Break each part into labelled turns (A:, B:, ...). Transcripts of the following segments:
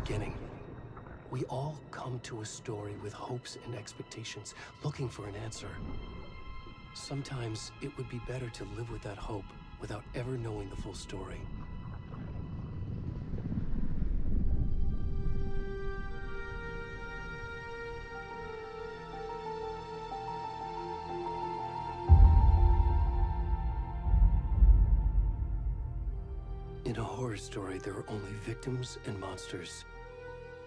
A: beginning. We all come to a story with hopes and expectations, looking for an answer. Sometimes it would be better to live with that hope without ever knowing the full story. In a horror story, there are only victims and monsters.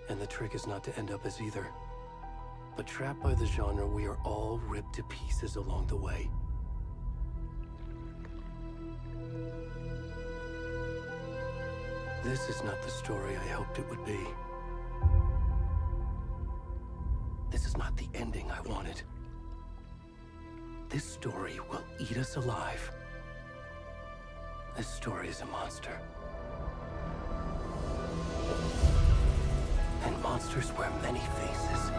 A: And the trick is not to end up as either. But trapped by the genre, we are all ripped to pieces along the way. This is not the story I hoped it would be. This is not the ending I wanted. This story will eat us alive. This story is a monster. And monsters wear many faces.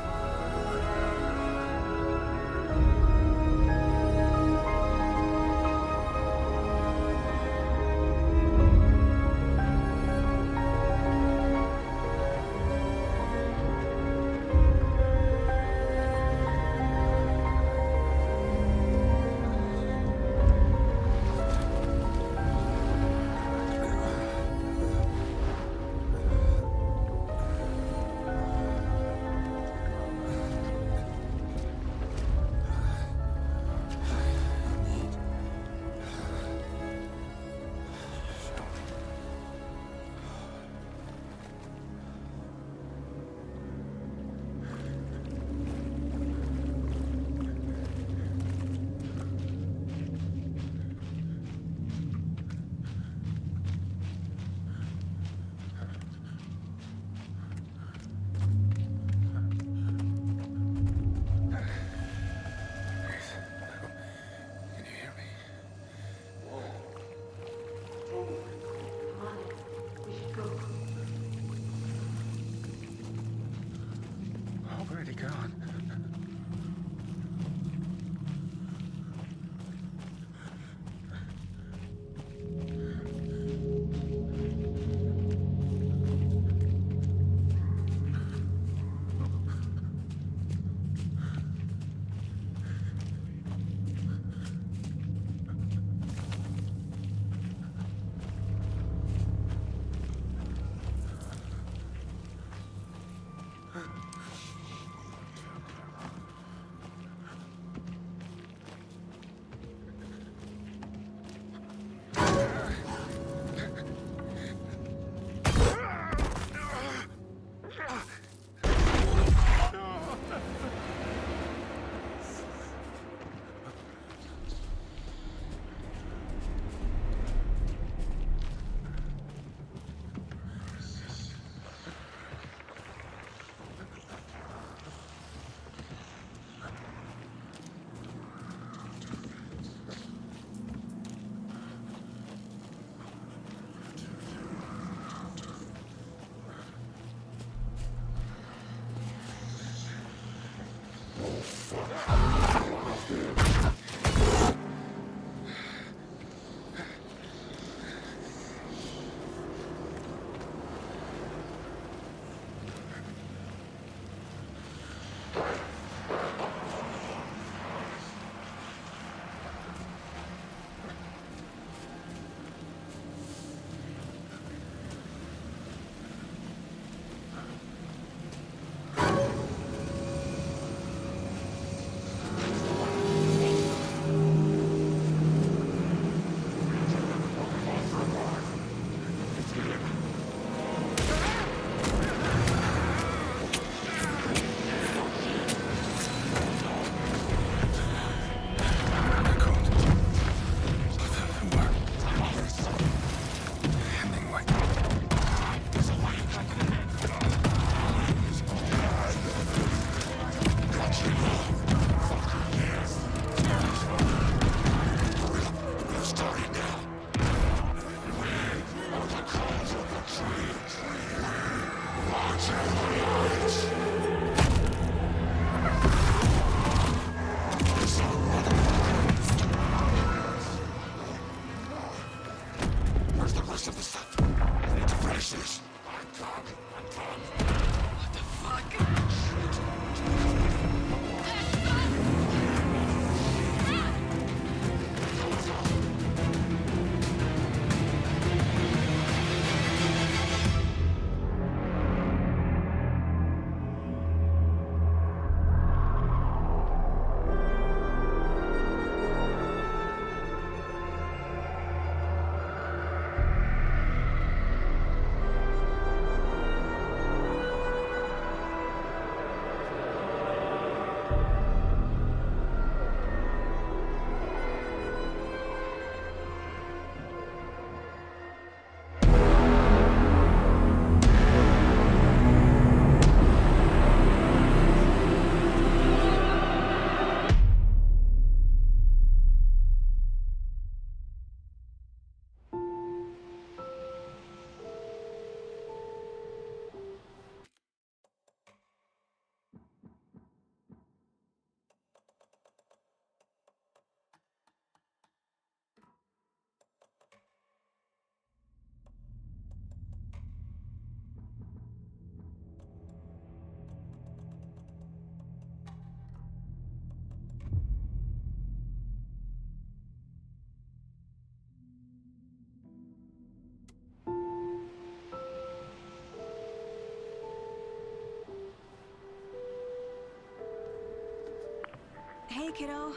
B: Hey, kiddo.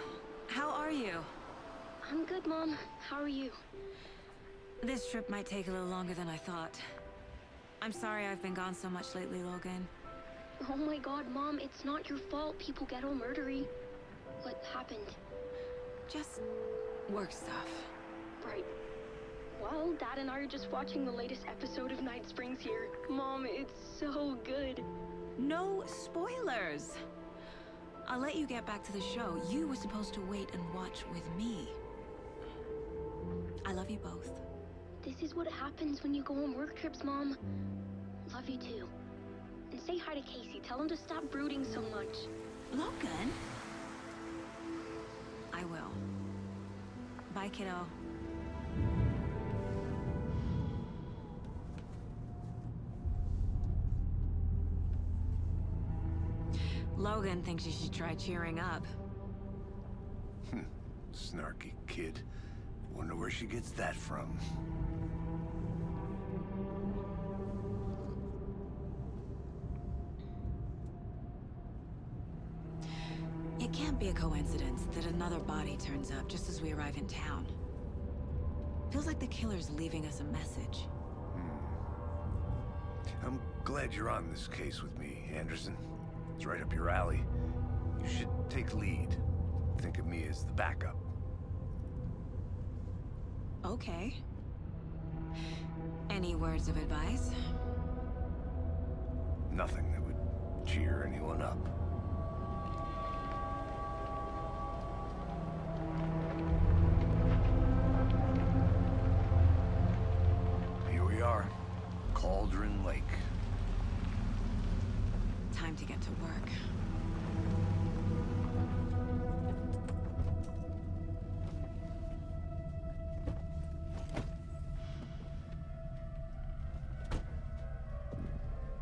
B: How are you?
C: I'm good, Mom. How are you?
B: This trip might take a little longer than I thought. I'm sorry I've been gone so much lately, Logan.
C: Oh my god, Mom, it's not your fault people get all murdery. What happened?
B: Just work stuff.
C: Right. Well, Dad and I are just watching the latest episode of Night Springs here. Mom, it's so good.
B: No spoilers! I'll let you get back to the show. You were supposed to wait and watch with me. I love you both.
C: This is what happens when you go on work trips, Mom. Love you too. And say hi to Casey. Tell him to stop brooding so much.
B: Logan? I will. Bye, kiddo. Logan thinks you should try cheering up.
D: Snarky kid. Wonder where she gets that from.
B: It can't be a coincidence that another body turns up just as we arrive in town. Feels like the killer's leaving us a message.
D: I'm glad you're on this case with me, Anderson. It's right up your alley. You should take lead. Think of me as the backup.
B: Okay. Any words of advice?
D: Nothing that would cheer anyone up. Here we are. Cauldron Lake.
B: Time to get to work.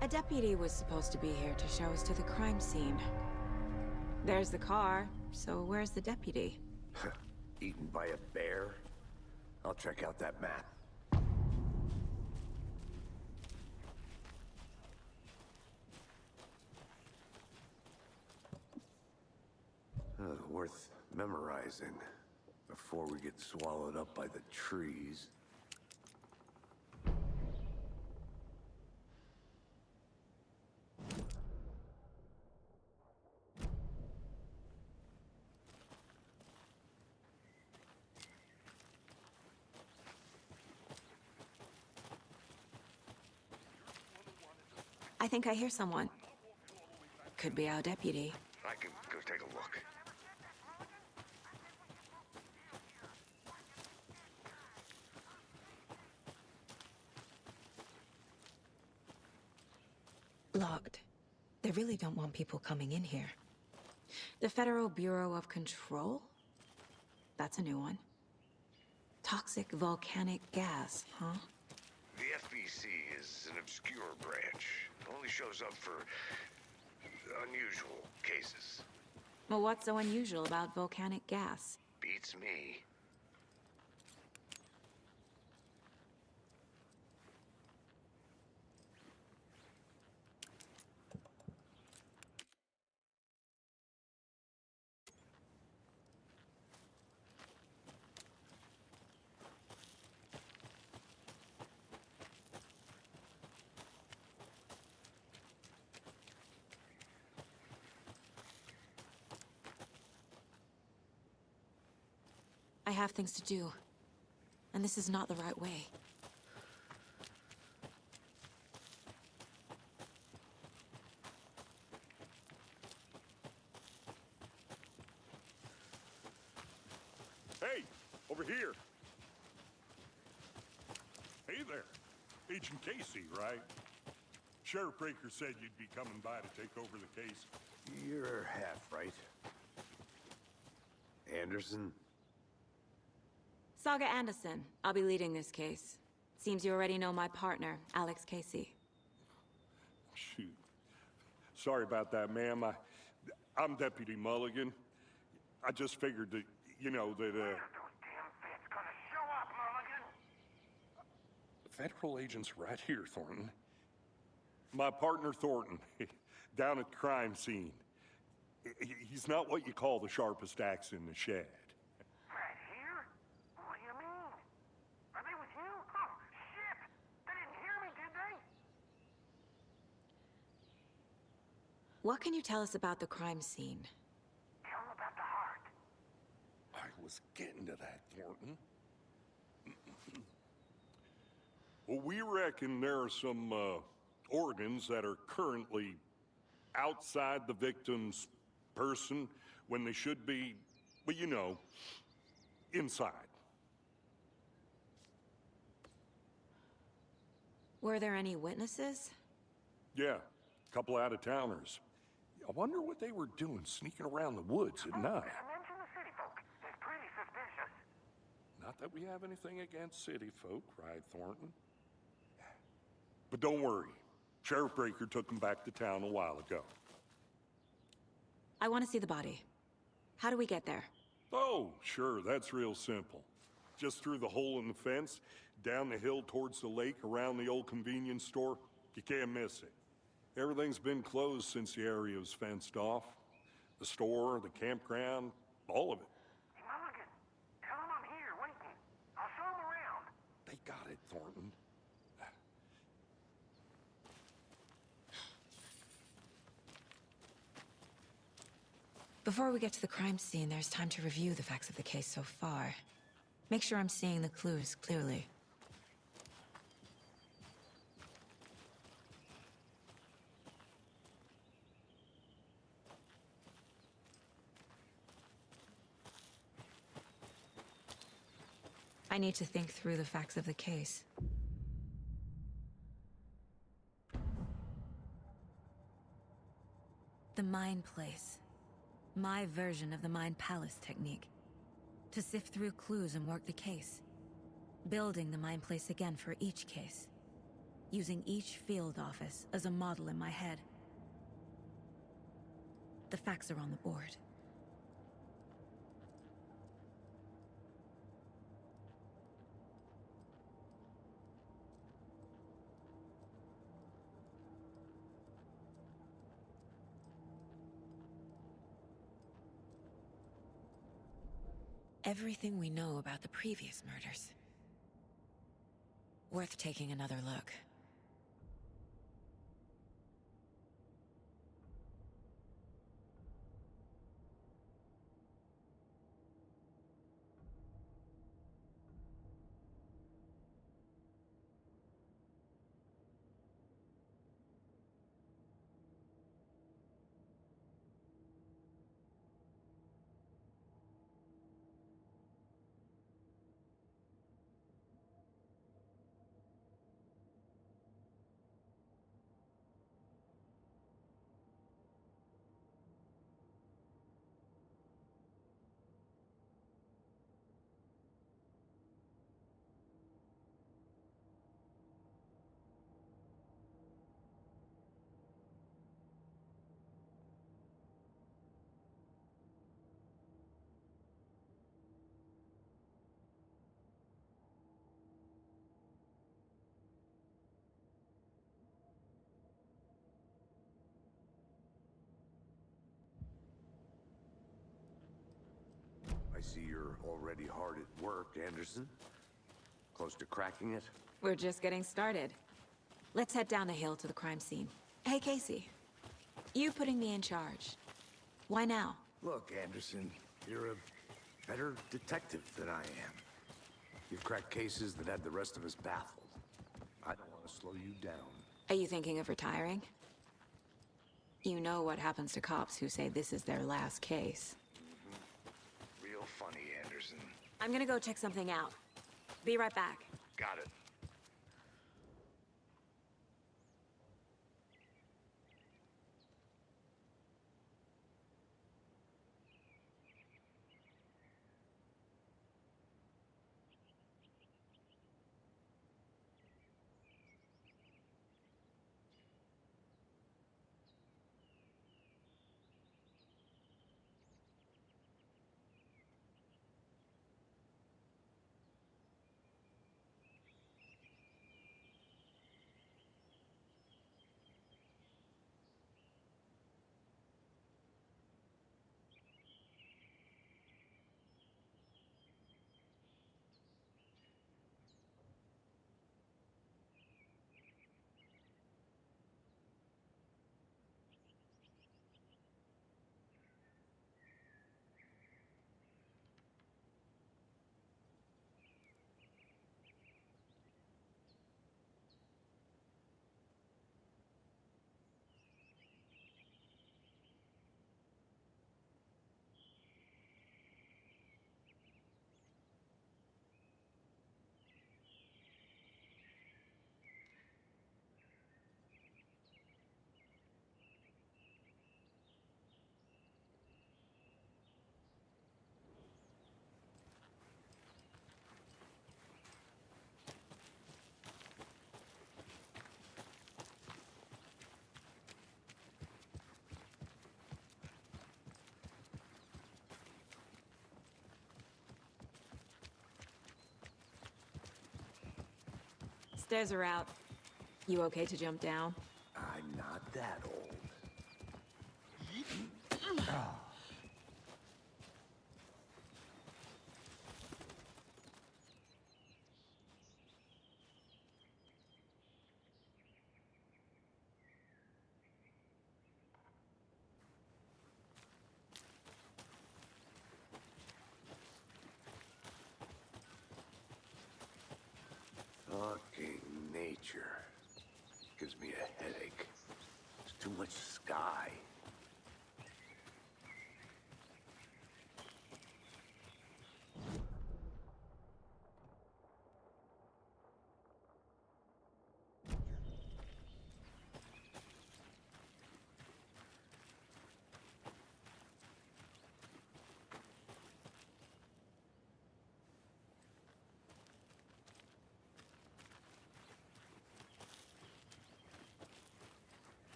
B: A deputy was supposed to be here to show us to the crime scene. There's the car, so where's the deputy?
D: Eaten by a bear? I'll check out that map. Worth memorizing before we get swallowed up by the trees.
B: I think I hear someone. Could be our deputy.
D: I can go take a look.
B: Locked. They really don't want people coming in here. The Federal Bureau of Control? That's a new one. Toxic volcanic gas, huh?
D: The FBC is an obscure branch. It only shows up for unusual cases.
B: Well, what's so unusual about volcanic gas?
D: Beats me.
B: I have things to do, and this is not the right way.
E: Hey, over here. Hey there. Agent Casey, right? Sheriff Breaker said you'd be coming by to take over the case.
D: You're half right. Anderson?
B: Saga Anderson. I'll be leading this case. Seems you already know my partner, Alex Casey.
E: Shoot. Sorry about that, ma'am. I'm Deputy Mulligan. I just figured that, you know, that, Federal agents right here, Thornton. My partner, Thornton, down at the crime scene. He's not what you call the sharpest axe in the shed.
F: Right here? What do you mean? Are they with you? Oh, shit! They didn't hear me, did they?
B: What can you tell us about the crime scene?
F: Tell them about the heart.
E: I was getting to that, Thornton. Well, we reckon there are some organs that are currently outside the victim's person when they should be, well, you know, inside.
B: Were there any witnesses?
E: Yeah, a couple out-of-towners. I wonder what they were doing sneaking around the woods at night.
F: Mention the city folk. It's pretty suspicious.
E: Not that we have anything against city folk, right, Thornton? But don't worry. Sheriff Breaker took them back to town a while ago.
B: I want to see the body. How do we get there?
E: Oh, sure, that's real simple. Just through the hole in the fence, down the hill towards the lake, around the old convenience store. You can't miss it. Everything's been closed since the area was fenced off. The store, the campground, all of it.
F: Hey, Mulligan, tell them I'm here, waiting. I'll show them around.
E: They got it, Thornton.
B: Before we get to the crime scene, there's time to review the facts of the case so far. Make sure I'm seeing the clues clearly. I need to think through the facts of the case. The Mind Place. My version of the Mind Palace technique. To sift through clues and work the case. Building the Mind Place again for each case. Using each field office as a model in my head. The facts are on the board. Everything we know about the previous murders. Worth taking another look.
D: I see you're already hard at work, Anderson. Close to cracking it?
B: We're just getting started. Let's head down the hill to the crime scene. Hey, Casey. You putting me in charge. Why now?
D: Look, Anderson, you're a better detective than I am. You've cracked cases that had the rest of us baffled. I don't want to slow you down.
B: Are you thinking of retiring? You know what happens to cops who say this is their last case.
D: Real funny, Anderson.
B: I'm gonna go check something out. Be right back.
D: Got it.
B: Stairs are out. You okay to jump down?
D: I'm not that old. Fucking nature. Gives me a headache. There's too much sky.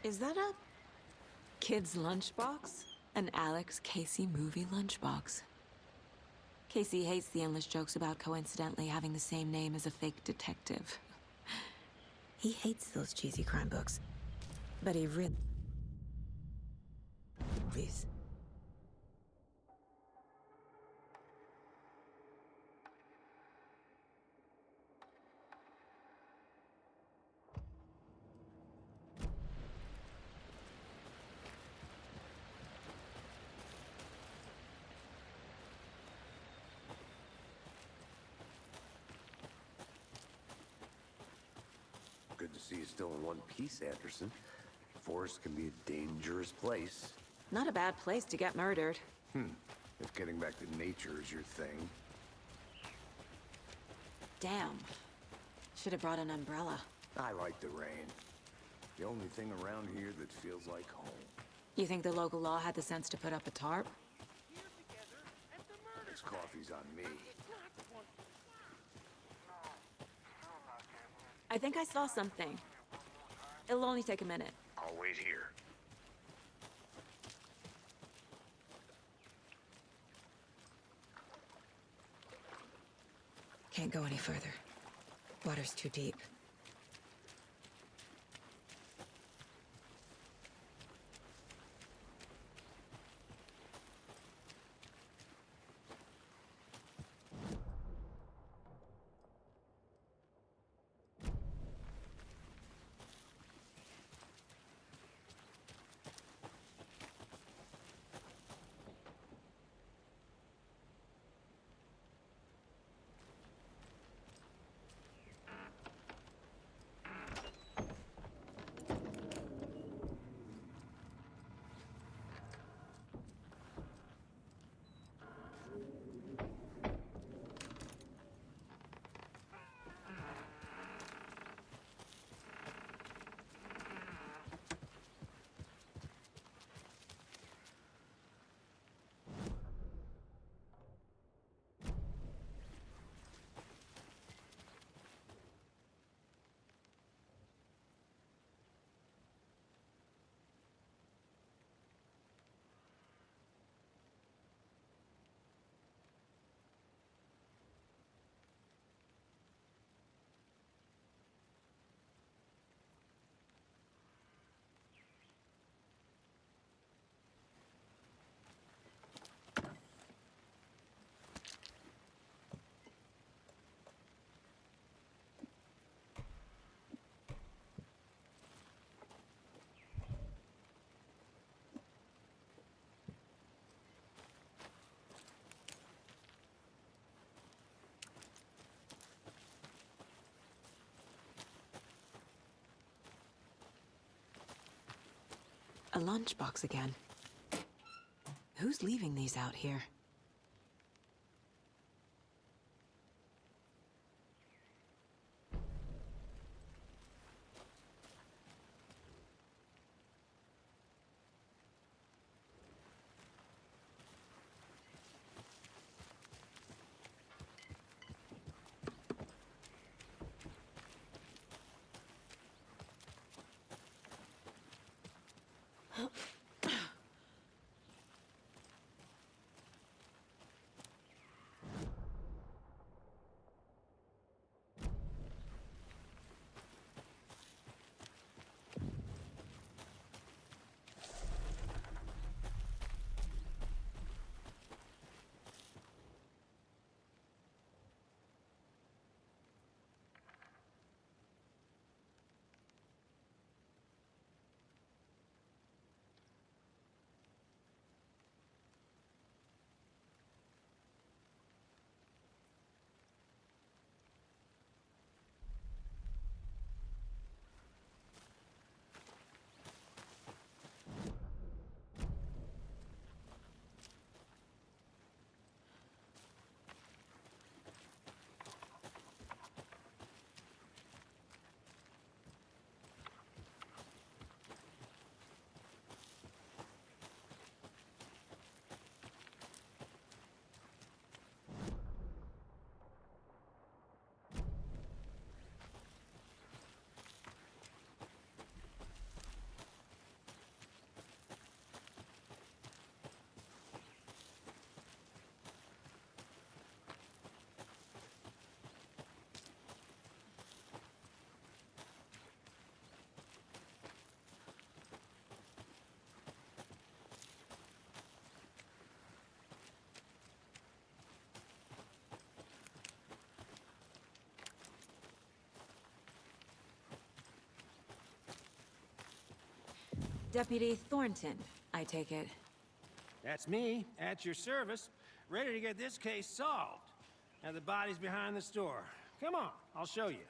B: Is that a kid's lunchbox? An Alex Casey movie lunchbox. Casey hates the endless jokes about coincidentally having the same name as a fake detective. He hates those cheesy crime books. But he really... Please.
D: Good to see you still in one piece, Anderson. Forest can be a dangerous place.
B: Not a bad place to get murdered.
D: If getting back to nature is your thing.
B: Damn. Should have brought an umbrella.
D: I like the rain. The only thing around here that feels like home.
B: You think the local law had the sense to put up a tarp?
D: This coffee's on me.
B: I think I saw something. It'll only take a minute.
D: I'll wait here.
B: Can't go any further. Water's too deep. lunchbox again. Who's leaving these out here? Deputy Thornton, I take it.
G: That's me, at your service, ready to get this case solved. Now the body's behind the store. Come on, I'll show you.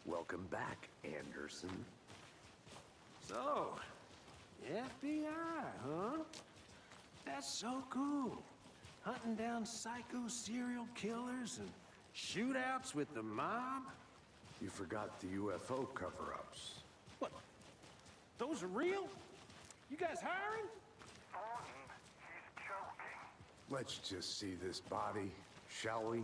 D: Welcome back, Anderson.
G: So, FBI, huh? That's so cool. Hunting down psycho serial killers and shootouts with the mob?
D: You forgot the UFO cover-ups.
G: What? Those are real? You guys hiring?
F: Thornton, he's joking.
D: Let's just see this body, shall we?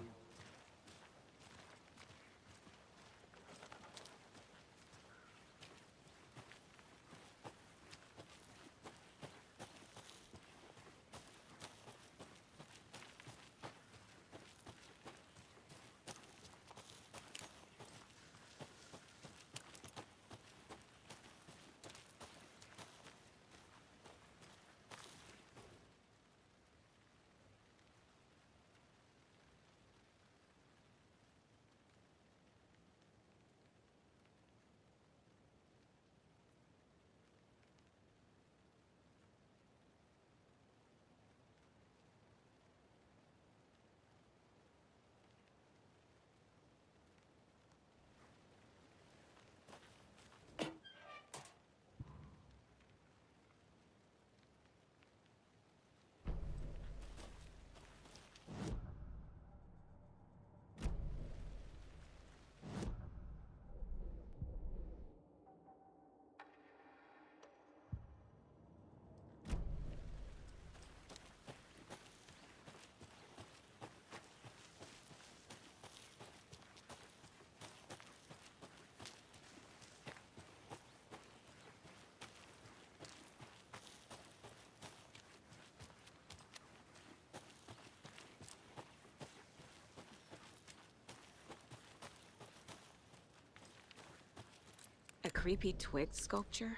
B: A creepy twig sculpture?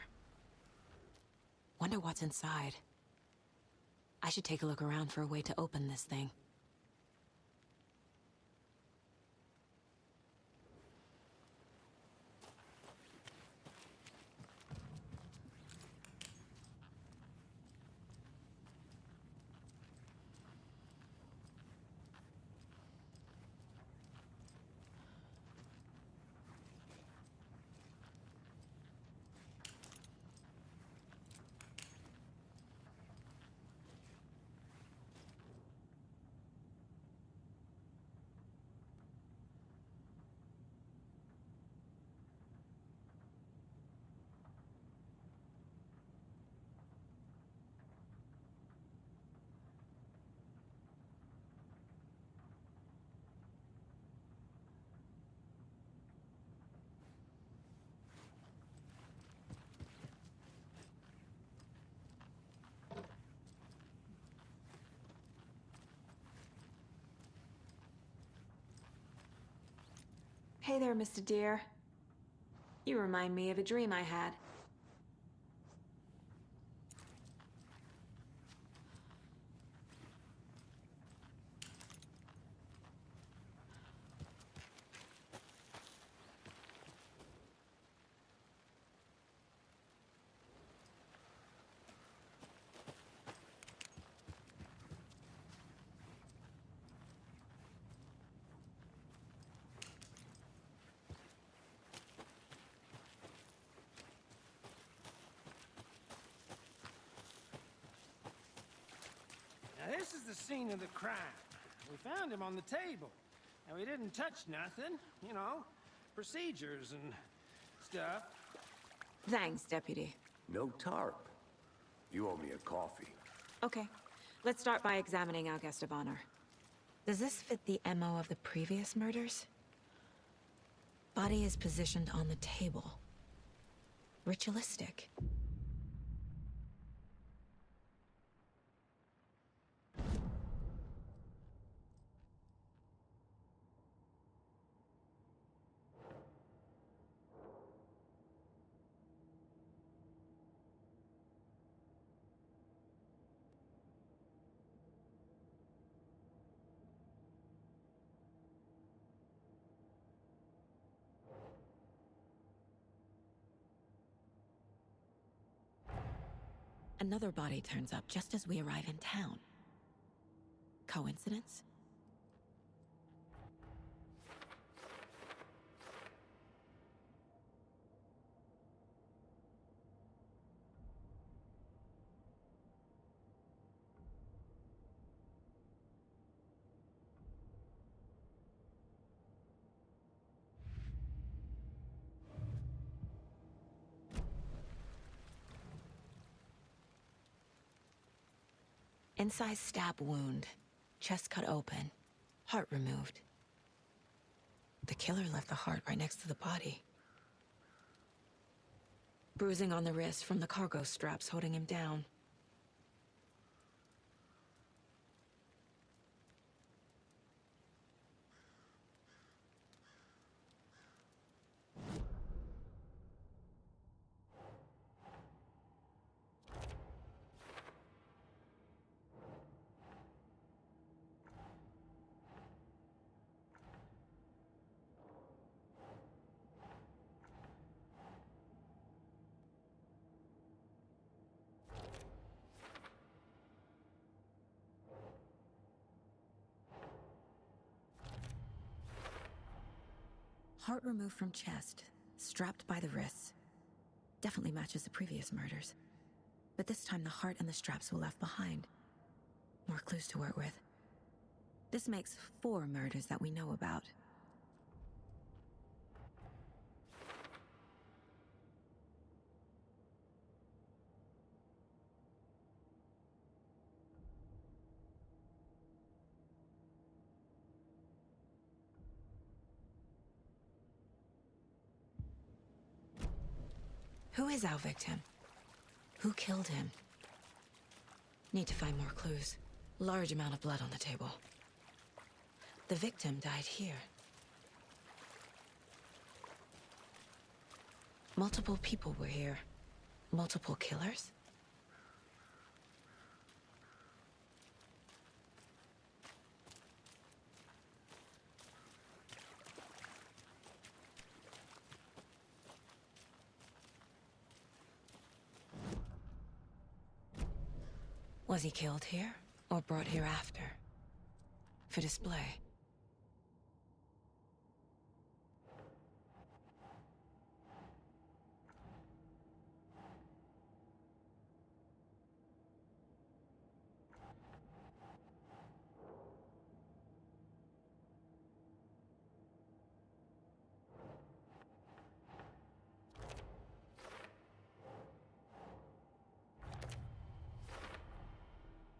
B: Wonder what's inside. I should take a look around for a way to open this thing. Hey there, Mr. Deer. You remind me of a dream I had.
G: Now, this is the scene of the crime. We found him on the table. And we didn't touch nothing, you know, procedures and stuff.
B: Thanks, Deputy.
D: No tarp. You owe me a coffee.
B: Okay, let's start by examining our guest of honor. Does this fit the MO of the previous murders? Body is positioned on the table. Ritualistic. Another body turns up just as we arrive in town. Coincidence? Incised stab wound, chest cut open, heart removed. The killer left the heart right next to the body. Bruising on the wrist from the cargo straps holding him down. Heart removed from chest, strapped by the wrists. Definitely matches the previous murders. But this time the heart and the straps were left behind. More clues to work with. This makes 4 murders that we know about. Who is our victim? Who killed him? Need to find more clues. Large amount of blood on the table. The victim died here. Multiple people were here. Multiple killers? Was he killed here, or brought here after? For display?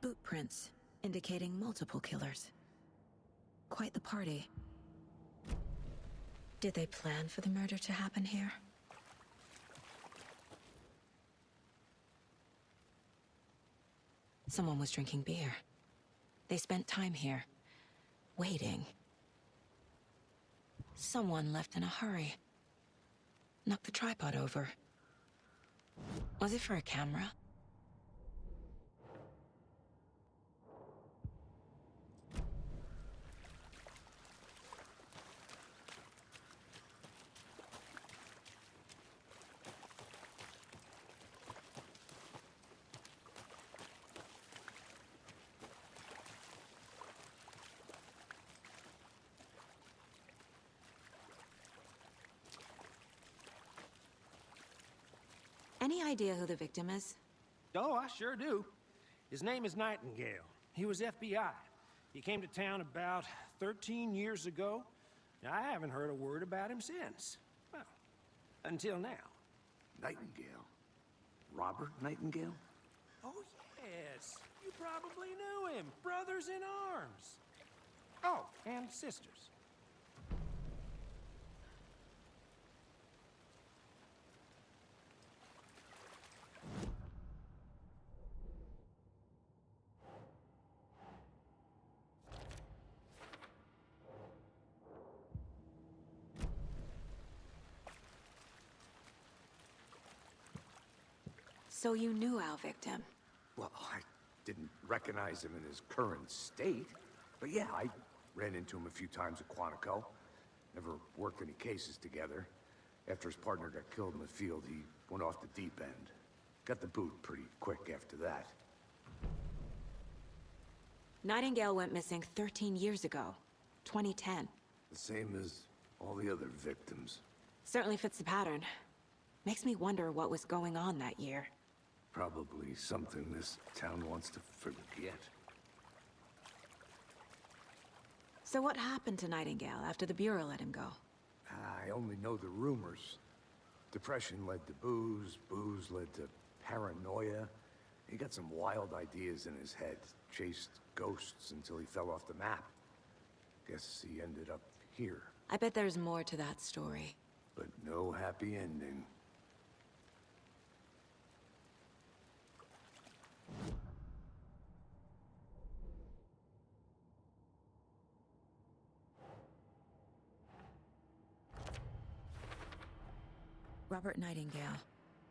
B: Boot prints, indicating multiple killers. Quite the party. Did they plan for the murder to happen here? Someone was drinking beer. They spent time here, waiting. Someone left in a hurry. Knocked the tripod over. Was it for a camera? Any idea who the victim is?
G: Oh, I sure do. His name is Nightingale. He was FBI. He came to town about 13 years ago. I haven't heard a word about him since. Well, until now.
D: Nightingale? Robert Nightingale?
G: Oh, yes. You probably knew him. Brothers in arms. Oh, and sisters.
B: So you knew our victim?
D: Well, I didn't recognize him in his current state. But yeah, I ran into him a few times at Quantico. Never worked any cases together. After his partner got killed in the field, he went off the deep end. Got the boot pretty quick after that.
B: Nightingale went missing 13 years ago. 2010.
D: The same as all the other victims.
B: Certainly fits the pattern. Makes me wonder what was going on that year.
D: Probably something this town wants to forget.
B: So what happened to Nightingale after the Bureau let him go?
D: I only know the rumors. Depression led to booze, booze led to paranoia. He got some wild ideas in his head, chased ghosts until he fell off the map. Guess he ended up here.
B: I bet there's more to that story.
D: But no happy ending.
B: Robert Nightingale,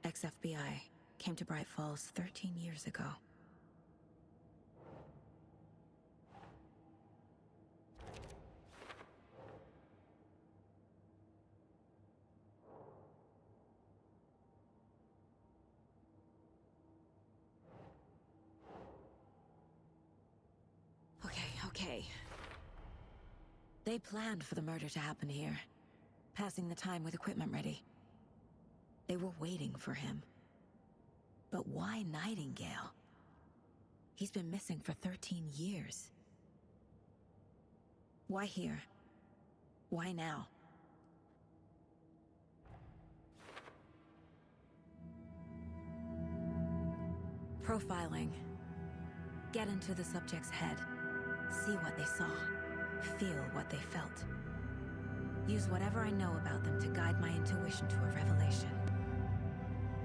B: ex-FBI, came to Bright Falls 13 years ago. Okay. They planned for the murder to happen here, passing the time with equipment ready. They were waiting for him. But why Nightingale? He's been missing for 13 years. Why here? Why now? Profiling. Get into the subject's head. See what they saw. Feel what they felt. Use whatever I know about them to guide my intuition to a revelation.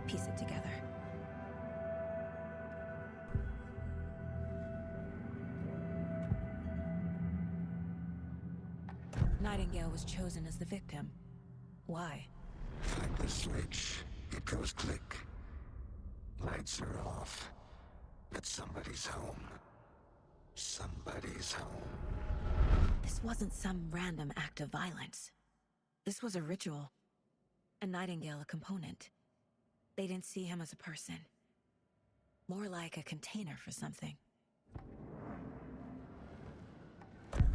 B: Piece it together. Nightingale was chosen as the victim. Why?
H: Find the switch. It goes click. Lights are off. But somebody's home. Somebody's home.
B: This wasn't some random act of violence. This was a ritual. And Nightingale a component. They didn't see him as a person. More like a container for something.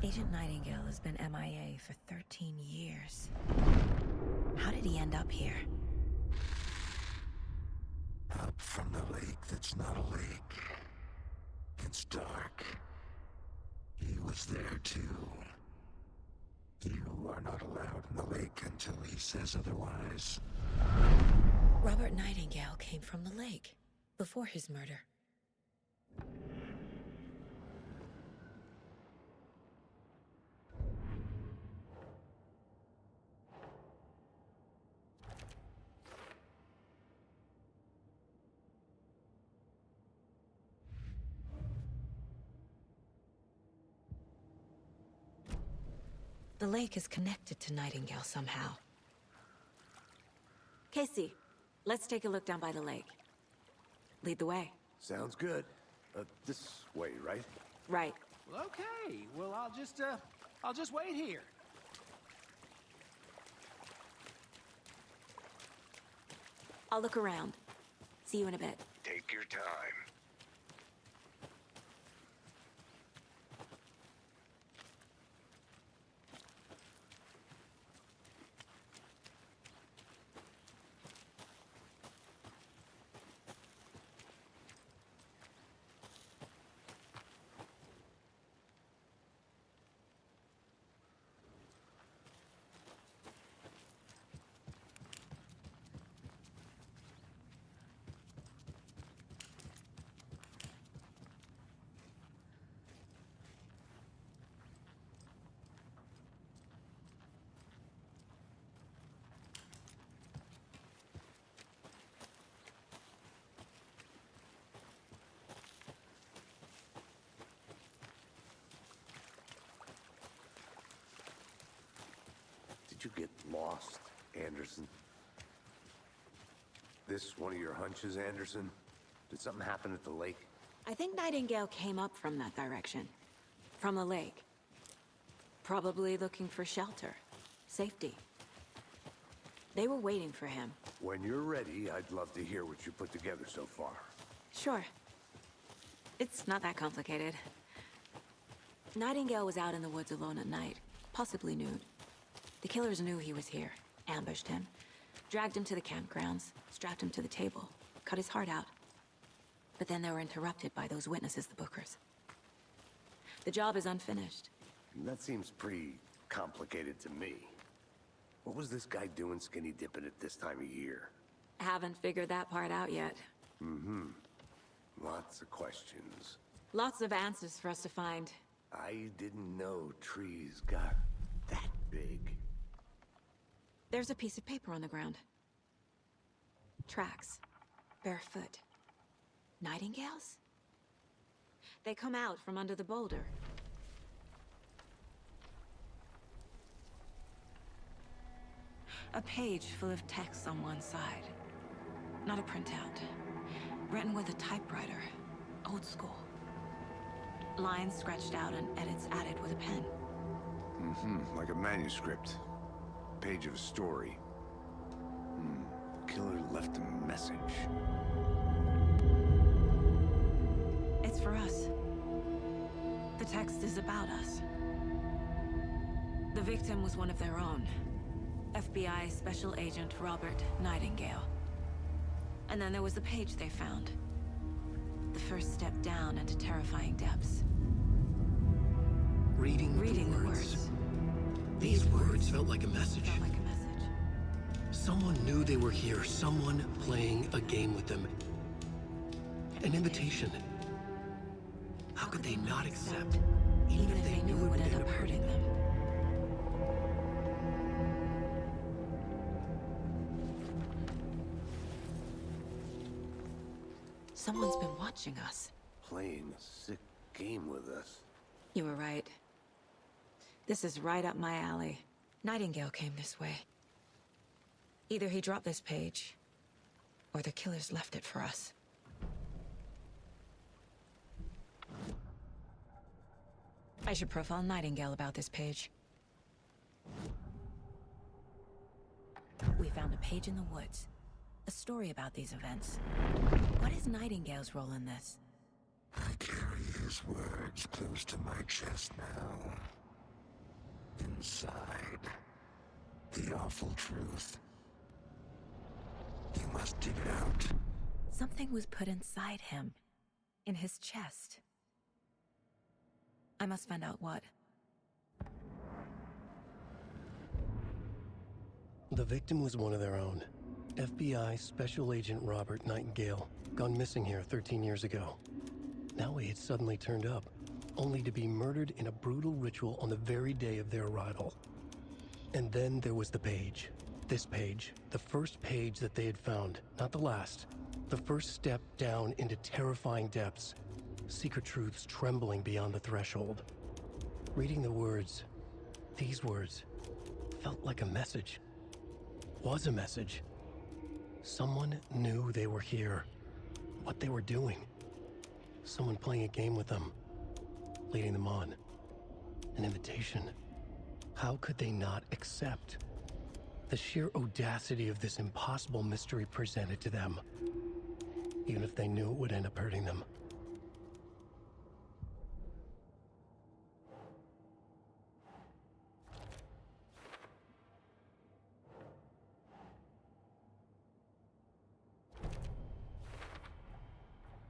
B: Agent Nightingale has been MIA for 13 years. How did he end up here?
H: Up from the lake that's not a lake. It's dark. He was there too. You are not allowed in the lake until he says otherwise.
B: Robert Nightingale came from the lake, before his murder. The lake is connected to Nightingale somehow. Casey, let's take a look down by the lake. Lead the way.
D: Sounds good. This way, right?
B: Right.
G: Well, okay. Well, I'll just wait here.
B: I'll look around. See you in a bit.
H: Take your time.
D: Did you get lost, Anderson? This one of your hunches, Anderson? Did something happen at the lake?
B: I think Nightingale came up from that direction. From the lake. Probably looking for shelter. Safety. They were waiting for him.
D: When you're ready, I'd love to hear what you put together so far.
B: Sure. It's not that complicated. Nightingale was out in the woods alone at night, possibly nude. The killers knew he was here, ambushed him, dragged him to the campgrounds, strapped him to the table, cut his heart out. But then they were interrupted by those witnesses, the Bookers. The job is unfinished.
D: That seems pretty complicated to me. What was this guy doing skinny dipping at this time of year?
B: Haven't figured that part out yet.
D: Mm-hmm. Lots of questions.
B: Lots of answers for us to find.
D: I didn't know trees got that big.
B: There's a piece of paper on the ground. Tracks. Barefoot. Nightingales? They come out from under the boulder. A page full of text on one side. Not a printout. Written with a typewriter. Old school. Lines scratched out and edits added with a pen.
D: Mm-hmm. Like a manuscript. Page of a story. Killer left a message.
B: It's for us. The text is about us. The victim was one of their own. FBI Special Agent Robert Nightingale. And then there was the page they found. The first step down into terrifying depths.
A: Reading the words. These words felt like a message.
B: Felt like a message.
A: Someone knew they were here, someone playing a game with them. An invitation. How could they not accept, even if they knew it would end up hurting them?
B: Someone's been watching us.
D: Playing a sick game with us.
B: You were right. This is right up my alley. Nightingale came this way. Either he dropped this page, or the killers left it for us. I should profile Nightingale about this page. We found a page in the woods. A story about these events. What is Nightingale's role in this?
H: I carry his words close to my chest now. Inside, the awful truth. You must dig it out.
B: Something was put inside him. In his chest. I must find out what.
A: The victim was one of their own. FBI Special Agent Robert Nightingale, gone missing here 13 years ago. Now he had suddenly turned up, only to be murdered in a brutal ritual on the very day of their arrival. And then there was the page. This page, the first page that they had found, not the last. The first step down into terrifying depths. Secret truths trembling beyond the threshold. Reading the words, These words felt like a message. Was a message. Someone knew they were here. What they were doing. Someone playing a game with them. Leading them on. An invitation. How could they not accept? The sheer audacity of this impossible mystery presented to them. Even if they knew it would end up hurting them.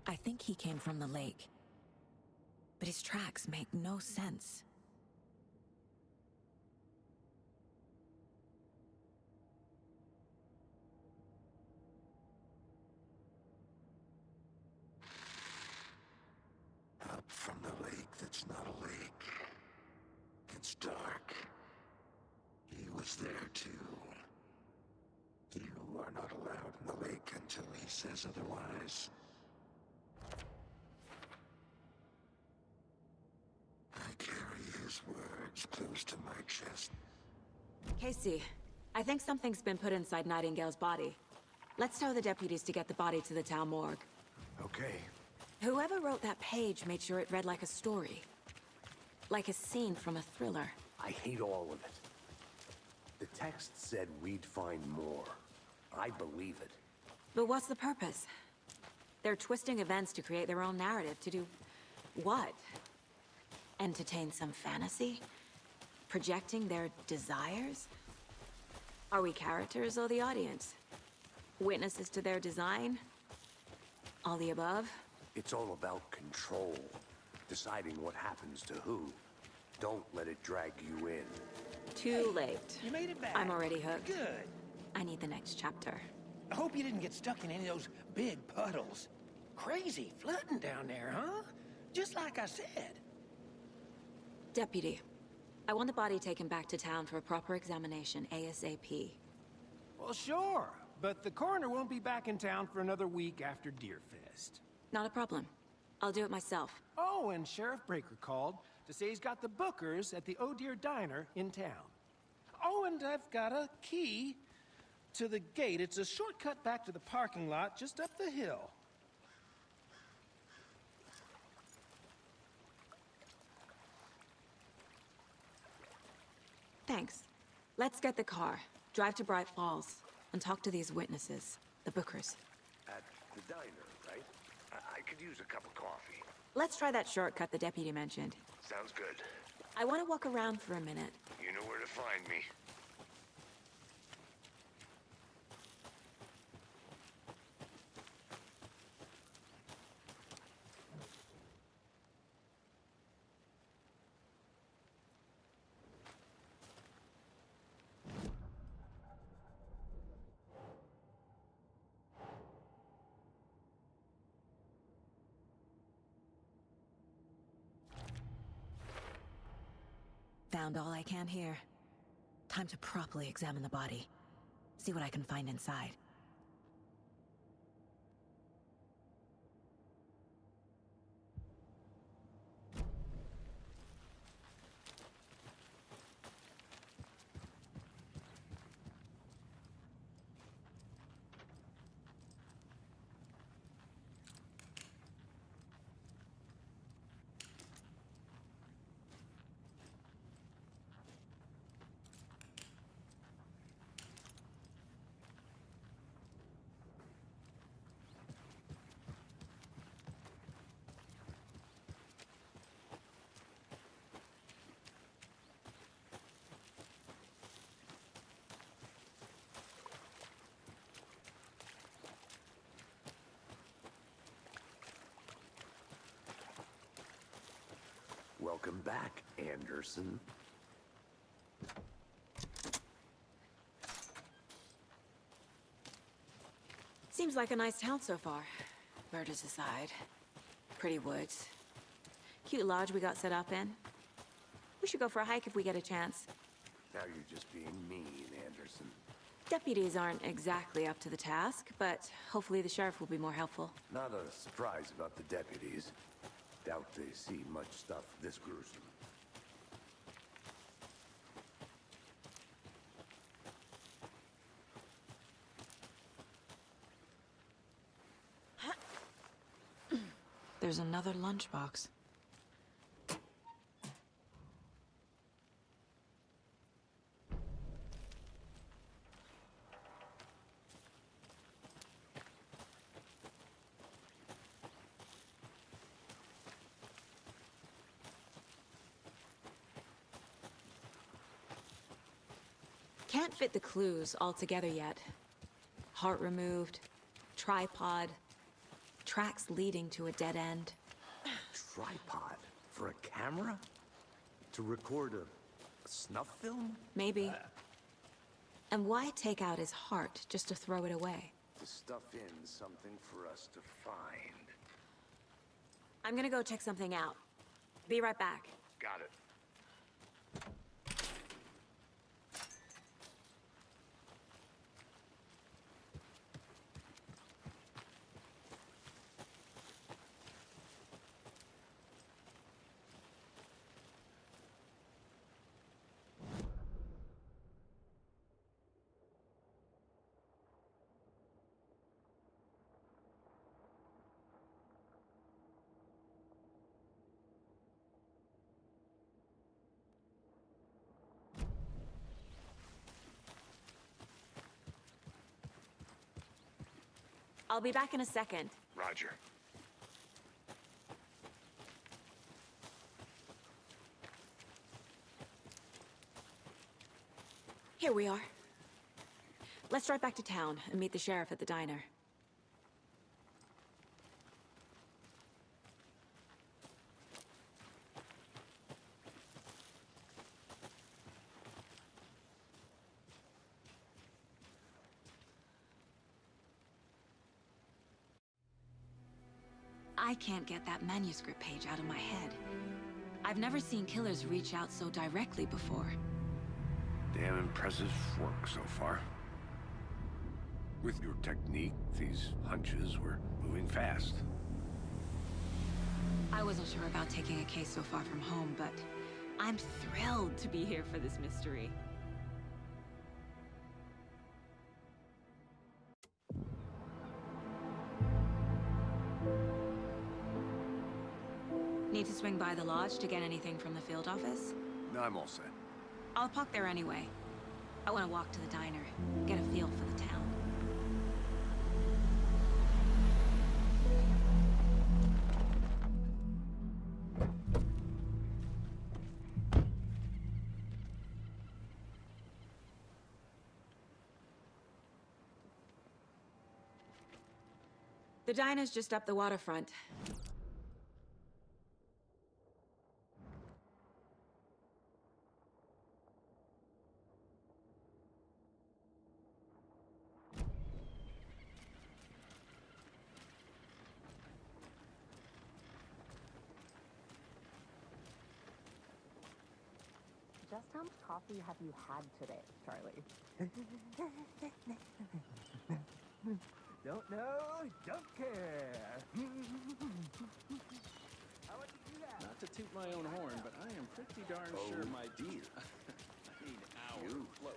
B: I think he came from the lake. But his tracks make no sense.
H: Up from the lake that's not a lake. It's dark. He was there too. You are not allowed in the lake until he says otherwise. I carry his words close to my chest.
B: Casey, I think something's been put inside Nightingale's body. Let's tell the deputies to get the body to the town morgue.
D: Okay.
B: Whoever wrote that page made sure it read like a story. Like a scene from a thriller.
D: I hate all of it. The text said we'd find more. I believe it.
B: But what's the purpose? They're twisting events to create their own narrative. To do what? Entertain some fantasy? Projecting their desires? Are we characters or the audience? Witnesses to their design? All the above?
D: It's all about control. Deciding what happens to who. Don't let it drag you in.
B: Too late.
G: You made it back.
B: I'm already hooked.
G: Good.
B: I need the next chapter.
G: I hope you didn't get stuck in any of those big puddles. Crazy flooding down there, huh? Just like I said.
B: Deputy, I want the body taken back to town for a proper examination, ASAP.
G: Well, sure. But the coroner won't be back in town for another week after Deerfest.
B: Not a problem. I'll do it myself.
G: Oh, and Sheriff Breaker called to say he's got the Bookers at the Oh Dear Diner in town. Oh, and I've got a key to the gate. It's a shortcut back to the parking lot just up the hill.
B: Thanks. Let's get the car, drive to Bright Falls, and talk to these witnesses, the Bookers.
D: At the diner, right? I could use a cup of coffee.
B: Let's try that shortcut the deputy mentioned.
D: Sounds good.
B: I want to walk around for a minute.
D: You know where to find me.
B: Found all I can here. Time to properly examine the body. See what I can find inside.
D: Welcome back, Anderson.
B: Seems like a nice town so far. Murders aside. Pretty woods. Cute lodge we got set up in. We should go for a hike if we get a chance.
D: Now you're just being mean, Anderson.
B: Deputies aren't exactly up to the task, but hopefully the sheriff will be more helpful.
D: Not a surprise about the deputies. Doubt they see much stuff this gruesome.
B: There's another lunchbox. Can't fit the clues all together yet. Heart removed, tripod, tracks leading to a dead end.
D: Tripod? For a camera? To record a snuff film?
B: Maybe. And why take out his heart just to throw it away?
D: To stuff in something for us to find.
B: I'm gonna go check something out. Be right back.
D: Got it.
B: I'll be back in a second.
D: Roger.
B: Here we are. Let's drive back to town and meet the sheriff at the diner. I can't get that manuscript page out of my head. I've never seen killers reach out so directly before.
D: Damn impressive work so far. With your technique, these hunches were moving fast.
B: I wasn't sure about taking a case so far from home, but I'm thrilled to be here for this mystery. Need to swing by the lodge to get anything from the field office?
D: No, I'm all set.
B: I'll park there anyway. I want to walk to the diner, get a feel for the town. The diner's just up the waterfront.
I: Just how much coffee have you had today, Charlie? Don't know, don't care. How much did you have?
J: Not to toot my own horn, but I am pretty darn sure my deer, I mean our float,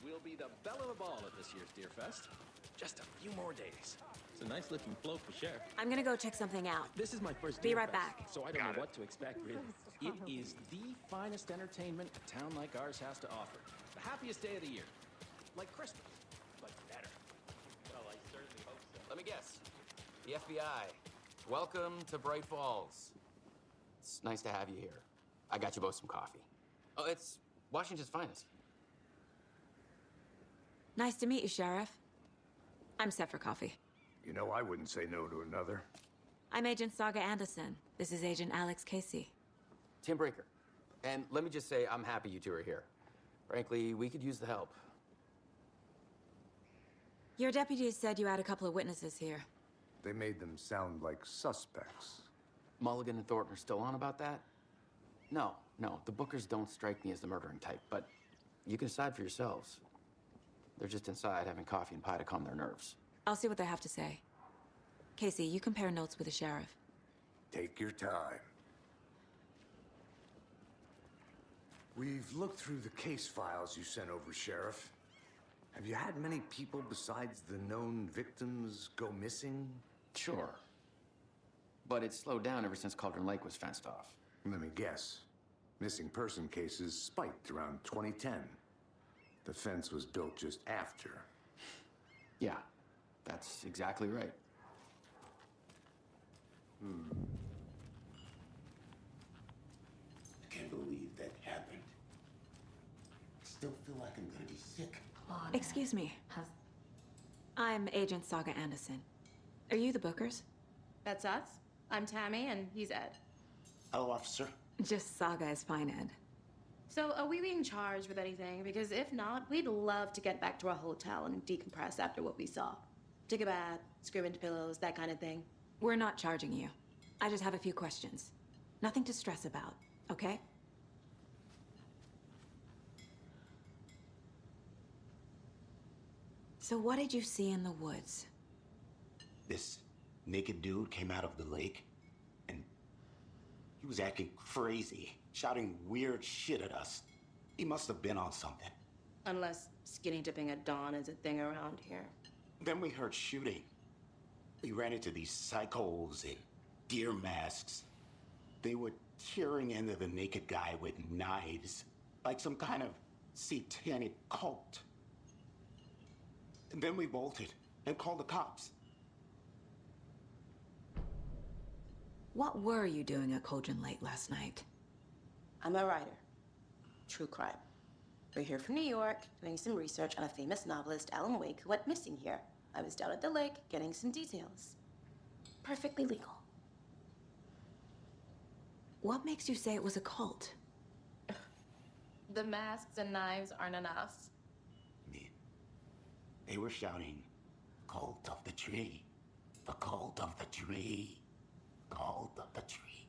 J: will be the belle of the ball at this year's Deer Fest. Just a few more days.
K: It's a nice looking float for Sheriff.
B: I'm gonna go check something out.
J: This is my first
B: Be
J: Deer
B: right
J: Fest,
B: back.
J: so I don't know what to expect, really. It is the finest entertainment a town like ours has to offer. The happiest day of the year. Like Christmas, but better.
K: Well, I certainly hope so.
L: Let me guess. The FBI. Welcome to Bright Falls. It's nice to have you here. I got you both some coffee. Oh, it's Washington's finest.
B: Nice to meet you, Sheriff. I'm set for coffee.
D: You know, I wouldn't say no to another.
B: I'm Agent Saga Anderson. This is Agent Alex Casey.
L: Tim Breaker. And let me just say, I'm happy you two are here. Frankly, we could use the help.
B: Your deputies said you had a couple of witnesses here.
D: They made them sound like suspects.
L: Mulligan and Thornton are still on about that? No, the Bookers don't strike me as the murdering type, but you can decide for yourselves. They're just inside having coffee and pie to calm their nerves.
B: I'll see what they have to say. Casey, you compare notes with the sheriff.
D: Take your time. We've looked through the case files you sent over, Sheriff. Have you had many people besides the known victims go missing?
L: Sure. but it's slowed down ever since Cauldron Lake was fenced off.
D: Let me guess. Missing person cases spiked around 2010. The fence was built just after.
L: Yeah, that's exactly right.
H: I can't believe that happened. I still feel like I'm gonna be sick.
B: Excuse me. I'm Agent Saga Anderson. Are you the Bookers?
M: That's us. I'm Tammy, and he's Ed.
H: Hello, officer.
B: Just Saga is fine, Ed.
M: So, are we being charged with anything? Because if not, we'd love to get back to our hotel and decompress after what we saw. Take a bath, scream into pillows, that kind of thing.
B: We're not charging you. I just have a few questions. Nothing to stress about, okay? So what did you see in the woods?
H: This naked dude came out of the lake, and he was acting crazy, shouting weird shit at us. He must have been on something.
M: Unless skinny dipping at dawn is a thing around here.
H: Then we heard shooting. We ran into these psychos in deer masks. They were tearing into the naked guy with knives, like some kind of satanic cult. And then we bolted and called the cops.
B: What were you doing at Cauldron Lake last night?
M: I'm a writer. True crime. We're here from New York, doing some research on a famous novelist, Alan Wake, who went missing here. I was down at the lake, getting some details. Perfectly legal.
B: What makes you say it was a cult?
M: The masks and knives aren't enough.
H: They were shouting, "Cult of the tree, the cult of the tree, cult of the tree."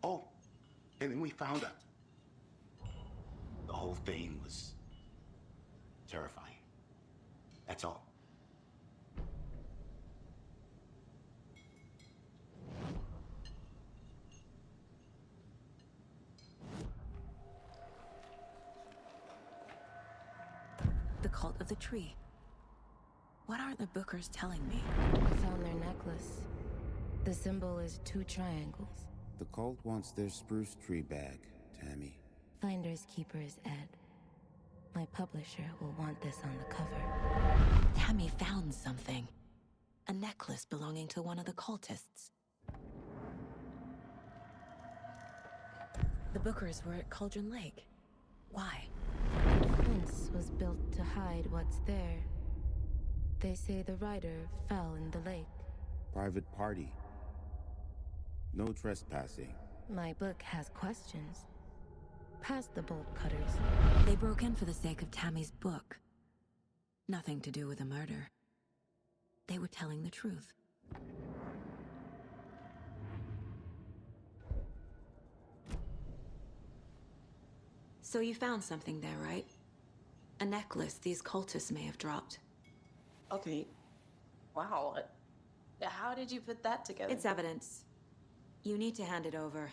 H: Oh, and then we found it. The whole thing was terrifying. That's all.
B: The cult of the tree. What aren't the Bookers telling me?
N: I found their necklace. The symbol is 2 triangles.
O: The cult wants their spruce tree back, Tammy.
N: Finders keepers, Ed. My publisher will want this on the cover.
B: Tammy found something. A necklace belonging to one of the cultists. The Bookers were at Cauldron Lake. Why?
N: The fence was built to hide what's there. They say the writer fell in the lake.
O: Private party. No trespassing.
N: My book has questions. Past the bolt cutters.
B: They broke in for the sake of Tammy's book. Nothing to do with a murder. They were telling the truth. So you found something there, right? A necklace these cultists may have dropped.
M: Okay. Wow. How did you put that together?
B: It's evidence. You need to hand it over.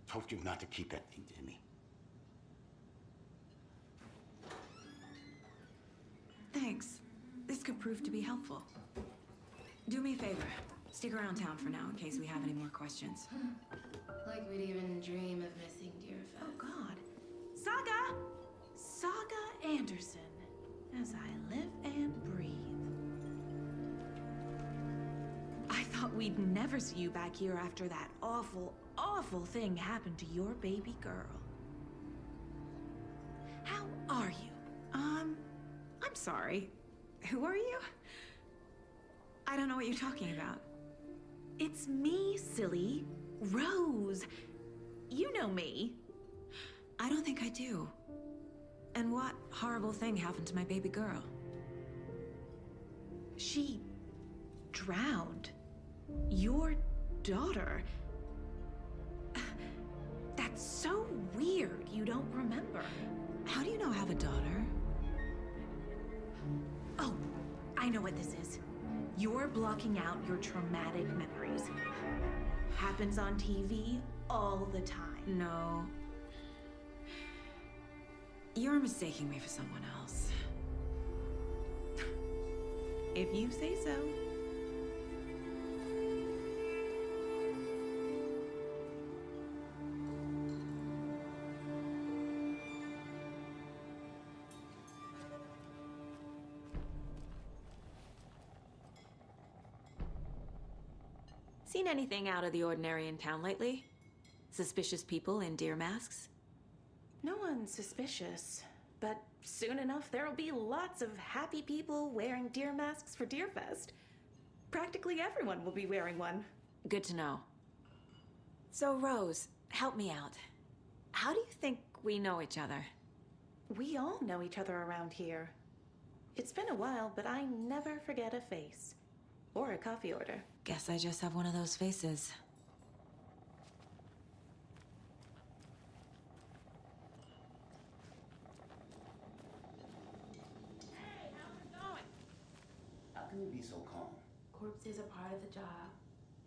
H: Told you not to keep that thing to me.
B: Thanks. This could prove to be helpful. Do me a favor. Stick around town for now in case we have any more questions.
M: Like we'd even dream of missing Deerfest.
P: Oh, God. Saga! Saga Anderson. As I live and breathe. I thought we'd never see you back here after that awful, awful thing happened to your baby girl. How are you? I'm sorry. Who are you? I don't know what you're talking about. It's me, silly. Rose. You know me.
B: I don't think I do. And what horrible thing happened to my baby girl?
P: She drowned. Your daughter. That's so weird you don't remember.
B: How do you know I have a daughter?
P: Oh, I know what this is. You're blocking out your traumatic memories. Happens on TV all the time.
B: No. You're mistaking me for someone else.
P: If you say so.
B: Seen anything out of the ordinary in town lately? Suspicious people in deer masks?
M: No one's suspicious, but soon enough there'll be lots of happy people wearing deer masks for Deerfest. Practically everyone will be wearing one.
B: Good to know. So, Rose, help me out. How do you think we know each other?
M: We all know each other around here. It's been a while, but I never forget a face. Or a coffee order.
B: Guess I just have one of those faces.
I: Hey, how's it going?
O: How can you be so calm?
I: Corpses are part of the job.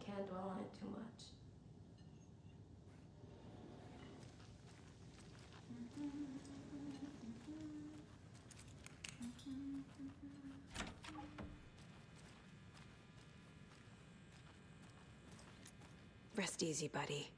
I: Can't dwell on it too much.
B: Rest easy, buddy.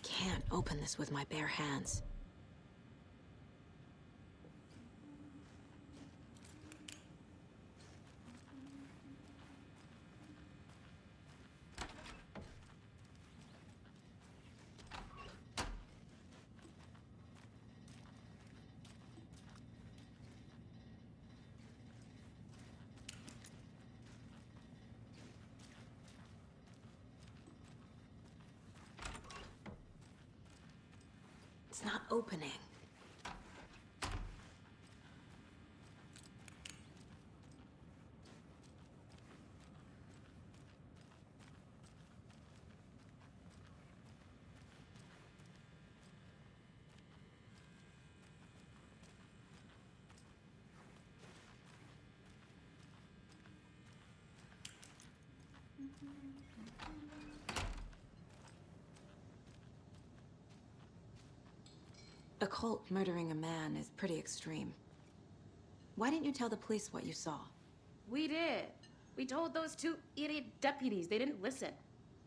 B: Can't open this with my bare hands. It's not opening. A cult murdering a man is pretty extreme. Why didn't you tell the police what you saw?
M: We did. We told those two idiot deputies. They didn't listen.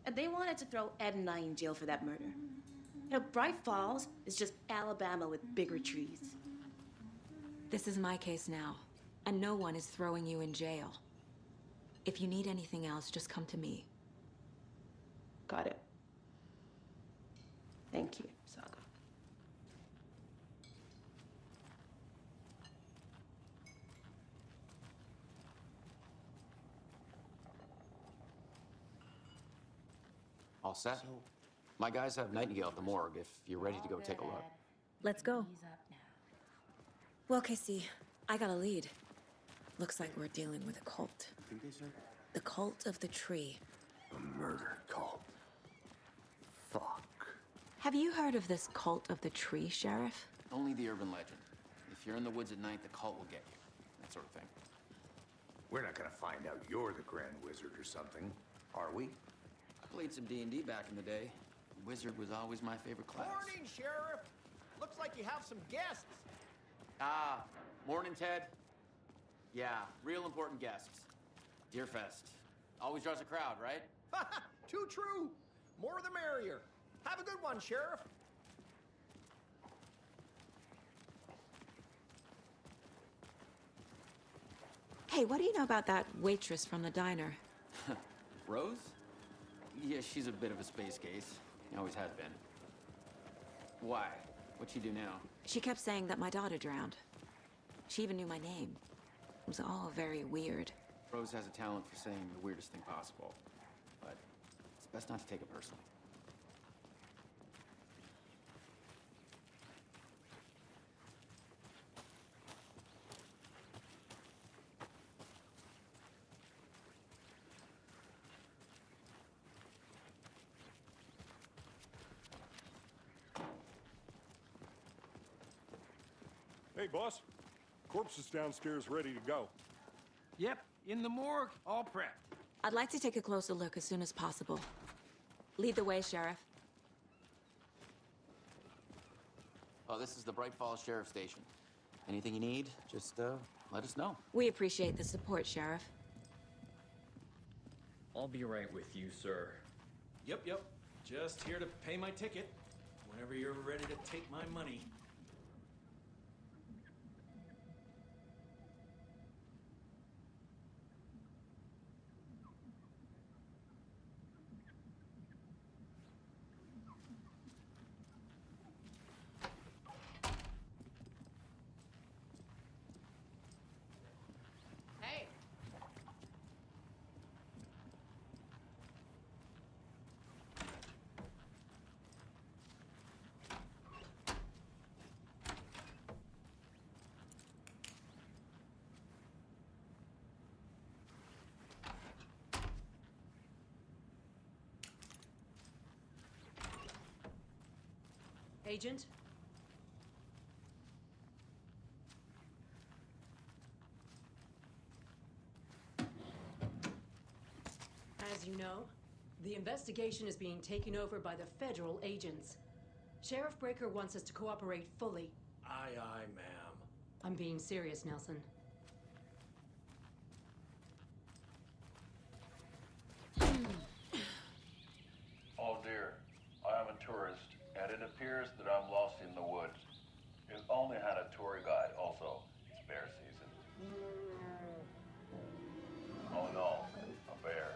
M: And they wanted to throw Ed and I in jail for that murder. You know, Bright Falls is just Alabama with bigger trees.
B: This is my case now, and no one is throwing you in jail. If you need anything else, just come to me.
M: Got it. Thank you, Saga.
L: All set? My guys have Nightingale at the morgue if you're ready to go take a look.
B: Let's go. Well, Casey, I got a lead. Looks like we're dealing with a cult.
O: Think they, sir?
B: The cult of the tree.
D: A murder cult. Fuck.
B: Have you heard of this cult of the tree, Sheriff?
L: Only the urban legend. If you're in the woods at night, the cult will get you. That sort of thing.
D: We're not gonna find out you're the Grand Wizard or something, are we?
L: I played some D&D back in the day. Wizard was always my favorite class.
G: Morning, Sheriff. Looks like you have some guests.
L: Ah, morning, Ted. Yeah, real important guests. Deerfest. Always draws a crowd, right?
G: Too true. More the merrier. Have a good one, Sheriff.
B: Hey, what do you know about that waitress from the diner?
L: Rose? Yeah, she's a bit of a space case. Always has been. Why? What'd she do now?
B: She kept saying that my daughter drowned. She even knew my name. It was all very weird.
L: Rose has a talent for saying the weirdest thing possible. But it's best not to take it personally.
E: Hey, boss. Corpse is downstairs ready to go.
G: Yep, in the morgue, all prepped.
B: I'd like to take a closer look as soon as possible. Lead the way, Sheriff.
L: Oh, this is the Bright Falls Sheriff Station. Anything you need, just let us know.
B: We appreciate the support, Sheriff.
K: I'll be right with you, sir.
J: Yep. Just here to pay my ticket. Whenever you're ready to take my money.
Q: Hey. Agent?
R: As you know, the investigation is being taken over by the federal agents. Sheriff Breaker wants us to cooperate fully.
J: Aye, ma'am.
R: I'm being serious, Nelson.
S: Oh dear, I am a tourist, and it appears that I'm lost in the woods. You only had a tour guide also. It's bear season. Oh no, a bear.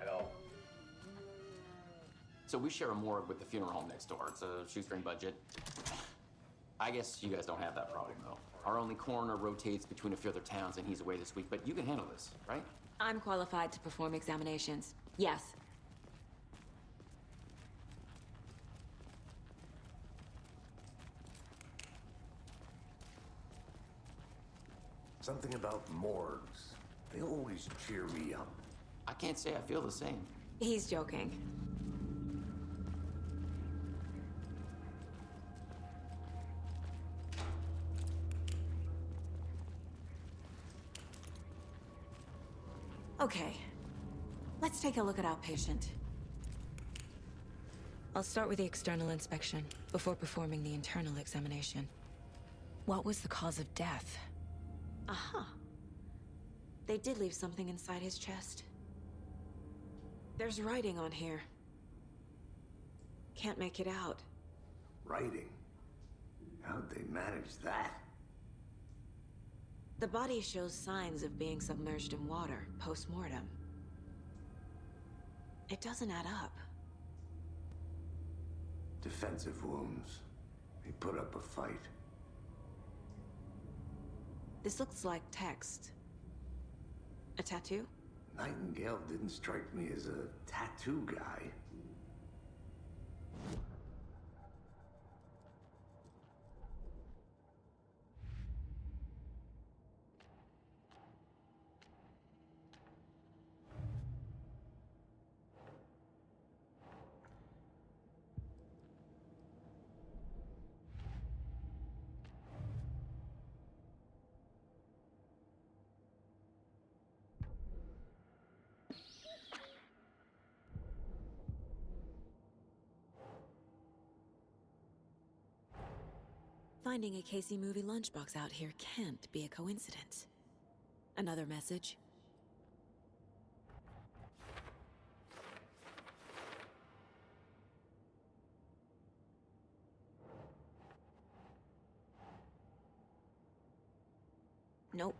S: Help.
L: So we share a morgue with the funeral home next door. It's a shoestring budget. I guess you guys don't have that problem, though. Our only coroner rotates between a few other towns, and he's away this week, but you can handle this, right?
B: I'm qualified to perform examinations. Yes.
D: Something about morgues. They always cheer me up.
L: I can't say I feel the same.
B: He's joking. Okay. Let's take a look at our patient. I'll start with the external inspection before performing the internal examination. What was the cause of death? Aha. They did leave something inside his chest. There's writing on here. Can't make it out.
D: Writing? How'd they manage that?
B: The body shows signs of being submerged in water post-mortem. It doesn't add up.
D: Defensive wounds. He put up a fight.
B: This looks like text. A tattoo?
D: Nightingale didn't strike me as a tattoo guy.
B: Finding a Casey movie lunchbox out here can't be a coincidence. Another message? Nope.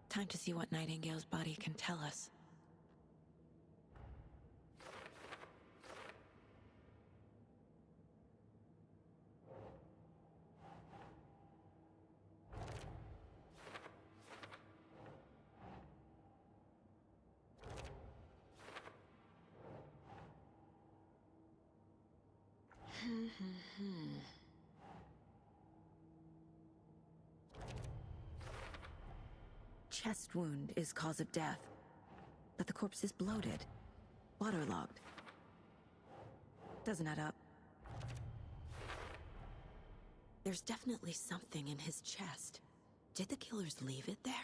B: Time to see what Nightingale's body can tell us. Chest wound is cause of death, but the corpse is bloated, waterlogged. Doesn't add up. There's definitely something in his chest. Did the killers leave it there?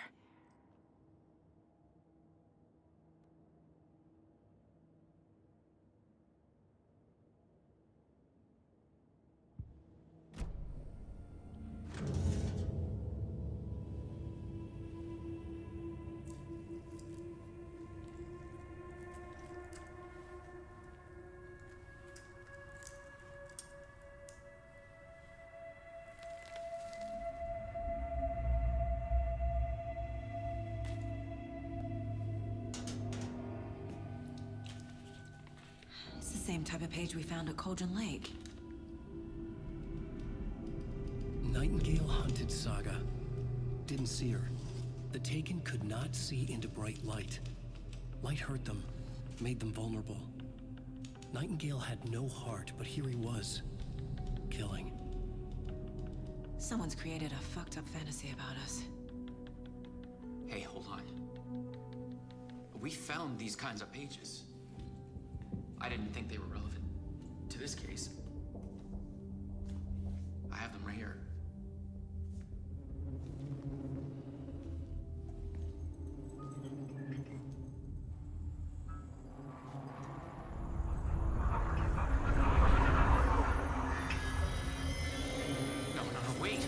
B: Same type of page we found at Cauldron Lake.
A: Nightingale hunted Saga. Didn't see her. The Taken could not see into bright light. Light hurt them, made them vulnerable. Nightingale had no heart, but here he was, killing.
B: Someone's created a fucked up fantasy about us.
L: Hey, hold on. We found these kinds of pages. I didn't think they were relevant to this case. I have them right here. No, wait.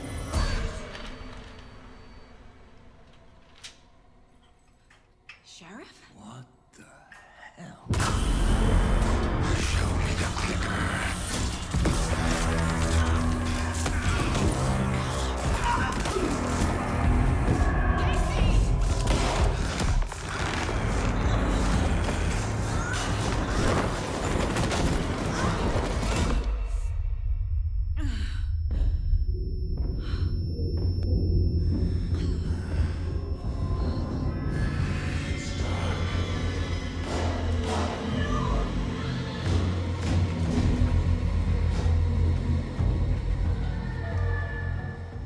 B: Sheriff?
A: What the hell?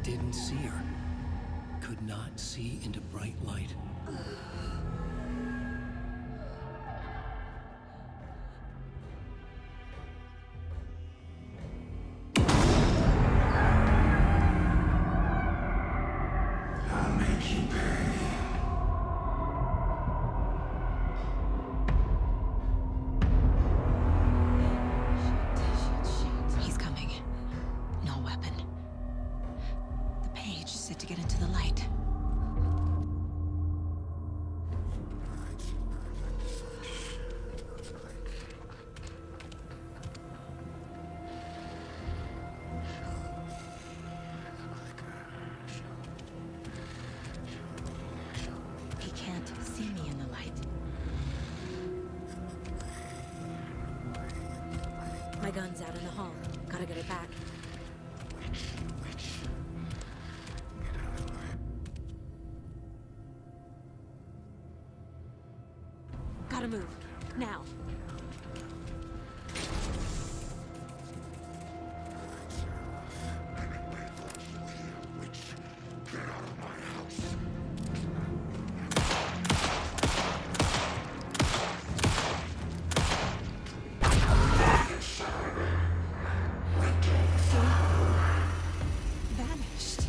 A: Didn't see her. Could not see into bright light.
H: I'll make you pay.
B: He's coming. No weapon. The page said to get into the light. He can't see me in the light. My gun's out in the hall. Gotta get it back. Gotta move. Now.
H: Get out of my house.
B: Vanished.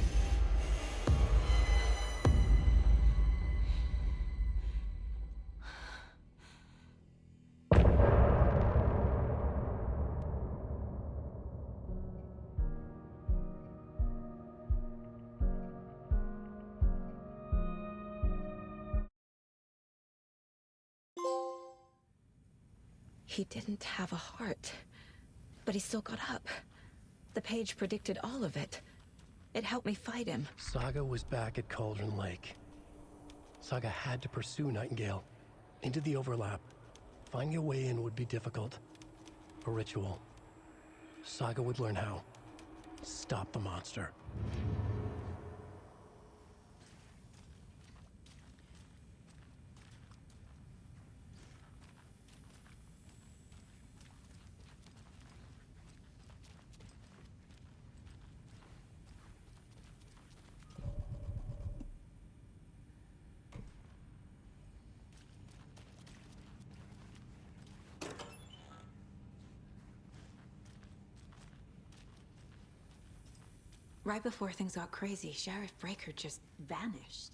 B: He didn't have a heart, but he still got up. The page predicted all of it. It helped me fight him.
A: Saga was back at Cauldron Lake. Saga had to pursue Nightingale. Into the overlap. Finding a way in would be difficult. A ritual. Saga would learn how. Stop the monster.
B: Right before things got crazy, Sheriff Breaker just vanished.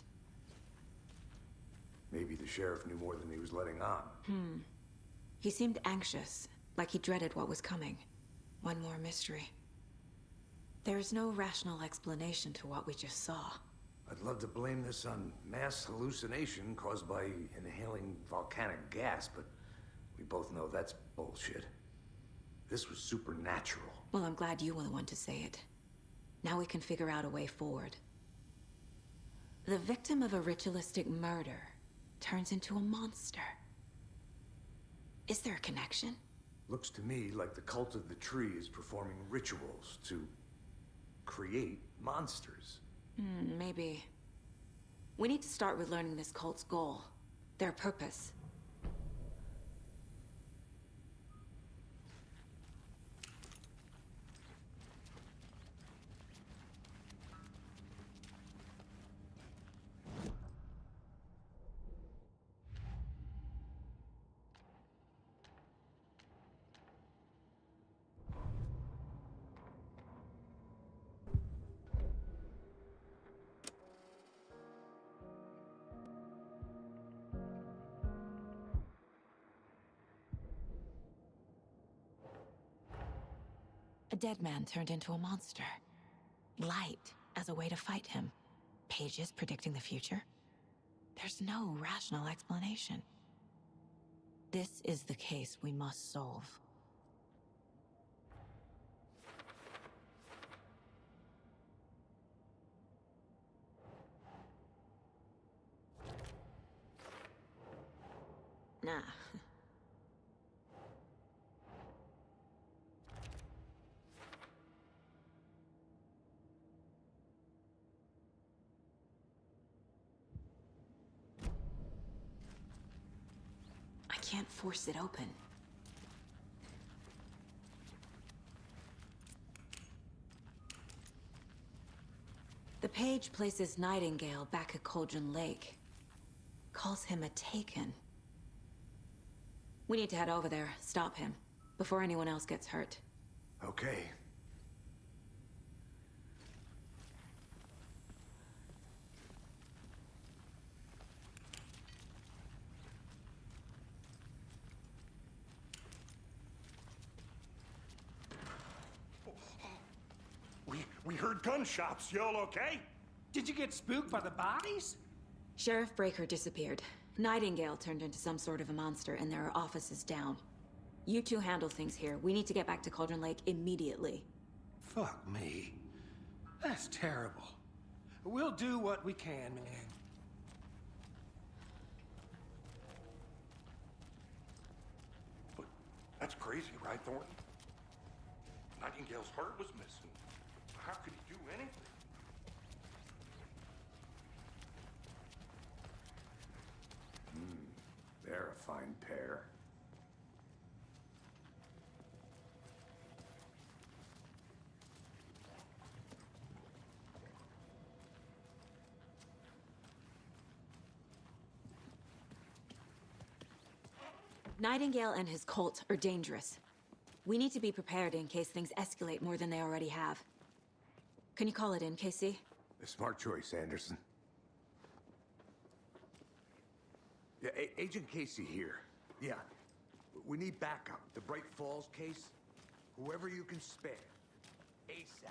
D: Maybe the sheriff knew more than he was letting on.
B: He seemed anxious, like he dreaded what was coming. One more mystery. There's no rational explanation to what we just saw.
D: I'd love to blame this on mass hallucination caused by inhaling volcanic gas, but we both know that's bullshit. This was supernatural.
B: Well, I'm glad you were the one to say it. Now we can figure out a way forward. The victim of a ritualistic murder turns into a monster. Is there a connection?
D: Looks to me like the cult of the tree is performing rituals to create monsters.
B: Maybe. We need to start with learning this cult's goal, their purpose. A dead man turned into a monster. Light as a way to fight him. Pages predicting the future. There's no rational explanation. This is the case we must solve. Nah. I can't force it open. The page places Nightingale back at Cauldron Lake. Calls him a Taken. We need to head over there, stop him, before anyone else gets hurt.
D: Okay.
E: We heard gunshots. Y'all okay?
G: Did you get spooked by the bodies?
B: Sheriff Breaker disappeared. Nightingale turned into some sort of a monster, and there are offices down. You two handle things here. We need to get back to Cauldron Lake immediately.
G: Fuck me. That's terrible. We'll do what we can, man.
E: But that's crazy, right, Thornton? Nightingale's heart was missing. How could he do anything?
D: They're a fine pair.
B: Nightingale and his cult are dangerous. We need to be prepared in case things escalate more than they already have. Can you call it in, Casey?
D: A smart choice, Anderson. Yeah, Agent Casey here. Yeah. We need backup. The Bright Falls case. Whoever you can spare. ASAP.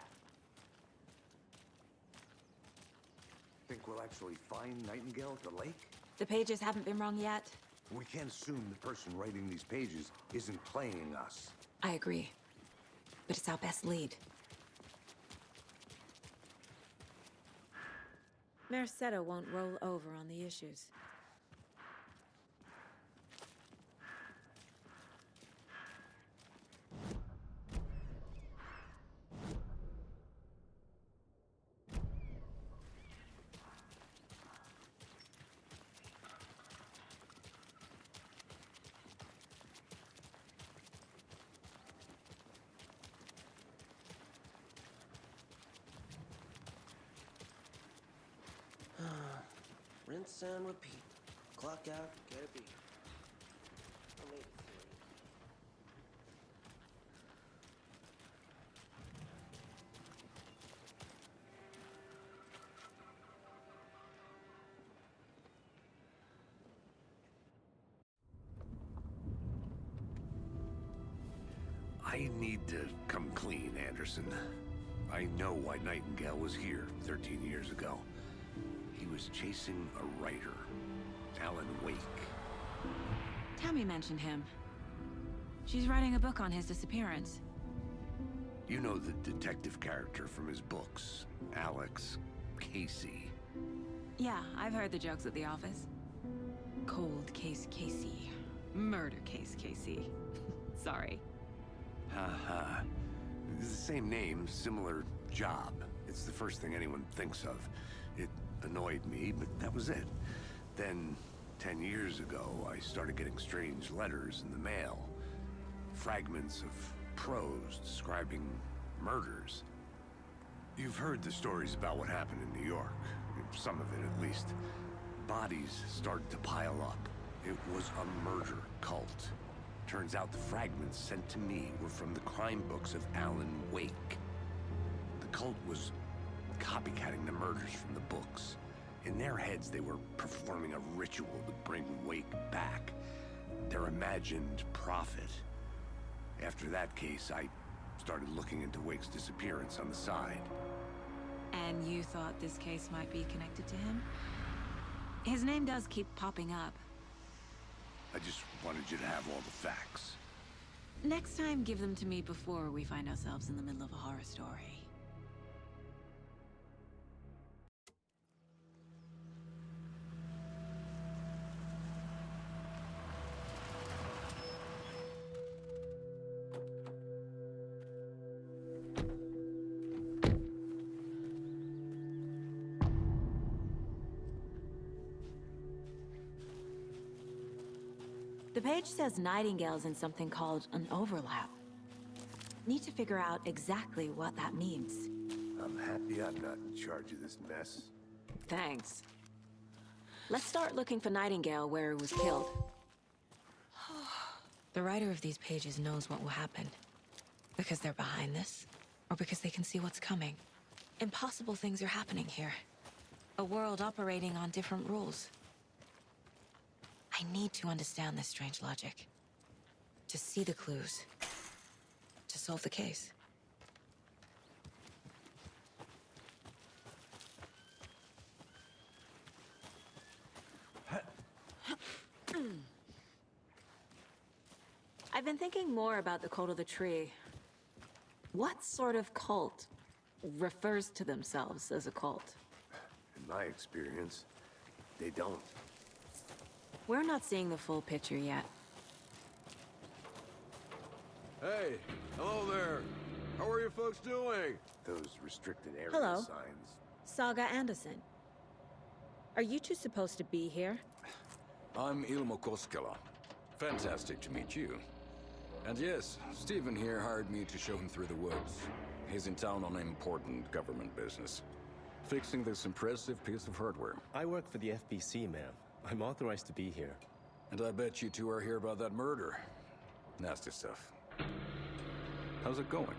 D: Think we'll actually find Nightingale at the lake?
B: The pages haven't been wrong yet.
D: We can't assume the person writing these pages isn't playing us.
B: I agree. But it's our best lead. Mercado won't roll over on the issues.
T: Rinse and repeat. Clock out, get a beat. Or maybe
D: I need to come clean, Anderson. I know why Nightingale was here 13 years ago. He was chasing a writer, Alan Wake.
B: Tammy mentioned him. She's writing a book on his disappearance.
D: You know the detective character from his books, Alex Casey.
B: Yeah, I've heard the jokes at the office. Cold case Casey. Murder case Casey. Sorry.
D: Haha. It's the same name, similar job. It's the first thing anyone thinks of. It annoyed me, but that was it. Then, 10 years ago, I started getting strange letters in the mail. Fragments of prose describing murders. You've heard the stories about what happened in New York. Some of it, at least. Bodies started to pile up. It was a murder cult. Turns out the fragments sent to me were from the crime books of Alan Wake. The cult was copycatting the murders from the books. In their heads, they were performing a ritual to bring Wake back. Their imagined prophet. After that case, I started looking into Wake's disappearance on the side.
B: And you thought this case might be connected to him? His name does keep popping up.
D: I just wanted you to have all the facts.
B: Next time, give them to me before we find ourselves in the middle of a horror story. The page says Nightingale's in something called an overlap. Need to figure out exactly what that means.
D: I'm happy I'm not in charge of this mess.
B: Thanks. Let's start looking for Nightingale where he was killed. The writer of these pages knows what will happen. Because they're behind this, or because they can see what's coming. Impossible things are happening here. A world operating on different rules. I need to understand this strange logic. To see the clues. To solve the case. I've been thinking more about the cult of the tree. What sort of cult refers to themselves as a cult?
D: In my experience, they don't.
B: We're not seeing the full picture yet.
U: Hey, hello there. How are you folks doing?
D: Those restricted area
B: Hello.
U: signs.
B: Saga Anderson. Are you two supposed to be here?
U: I'm Ilmo Koskela. Fantastic to meet you. And yes, Stephen here hired me to show him through the woods. He's in town on important government business. Fixing this impressive piece of hardware.
V: I work for the FBC, ma'am. I'm authorized to be here.
U: And I bet you two are here about that murder. Nasty stuff. How's it going?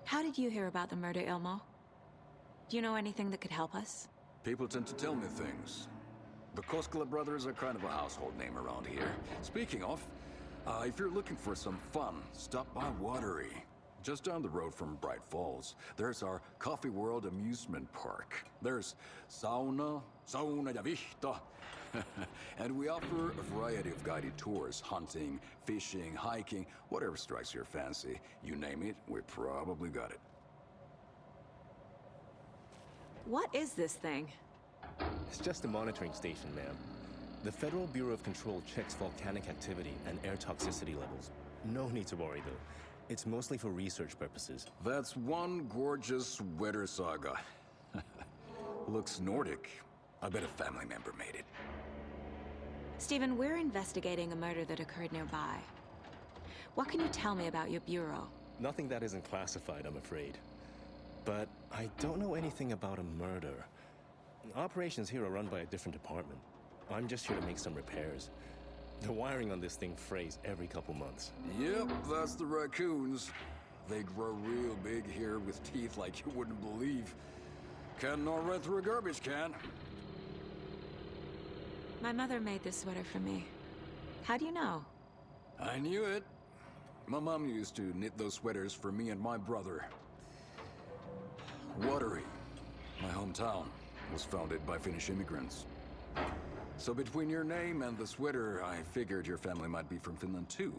B: How did you hear about the murder, Ilmo? Do you know anything that could help us?
U: People tend to tell me things. The Koskela brothers are kind of a household name around here. Speaking of, if you're looking for some fun, stop by Watery. Just down the road from Bright Falls, there's our Coffee World amusement park. There's sauna ja vihta. And we offer a variety of guided tours, hunting, fishing, hiking, whatever strikes your fancy. You name it, we probably got it.
B: What is this thing?
V: It's just a monitoring station, ma'am. The Federal Bureau of Control checks volcanic activity and air toxicity levels. No need to worry, though. It's mostly for research purposes.
U: That's one gorgeous sweater, Saga. Looks Nordic. I bet a family member made it.
B: Stephen, we're investigating a murder that occurred nearby. What can you tell me about your bureau?
V: Nothing that isn't classified, I'm afraid. But I don't know anything about a murder. Operations here are run by a different department. I'm just here to make some repairs. The wiring on this thing frays every couple months.
U: Yep, that's the raccoons. They grow real big here with teeth like you wouldn't believe. Can't not run through a garbage can.
B: My mother made this sweater for me. How do you know?
U: I knew it. My mom used to knit those sweaters for me and my brother. Watery, my hometown, was founded by Finnish immigrants. So between your name and the sweater, I figured your family might be from Finland too.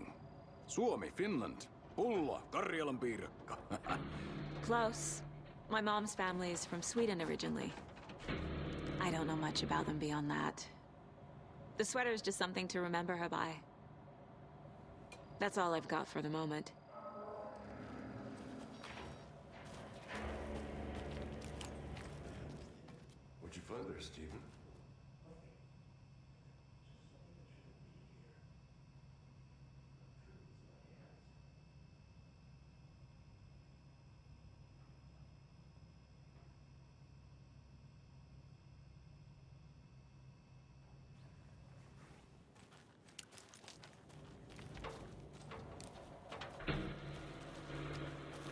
U: Suomi, Finland. Pulla, Karjalan piirakka.
B: Close. My mom's family is from Sweden originally. I don't know much about them beyond that. The sweater is just something to remember her by. That's all I've got for the moment.
C: What'd you find there, Stephen?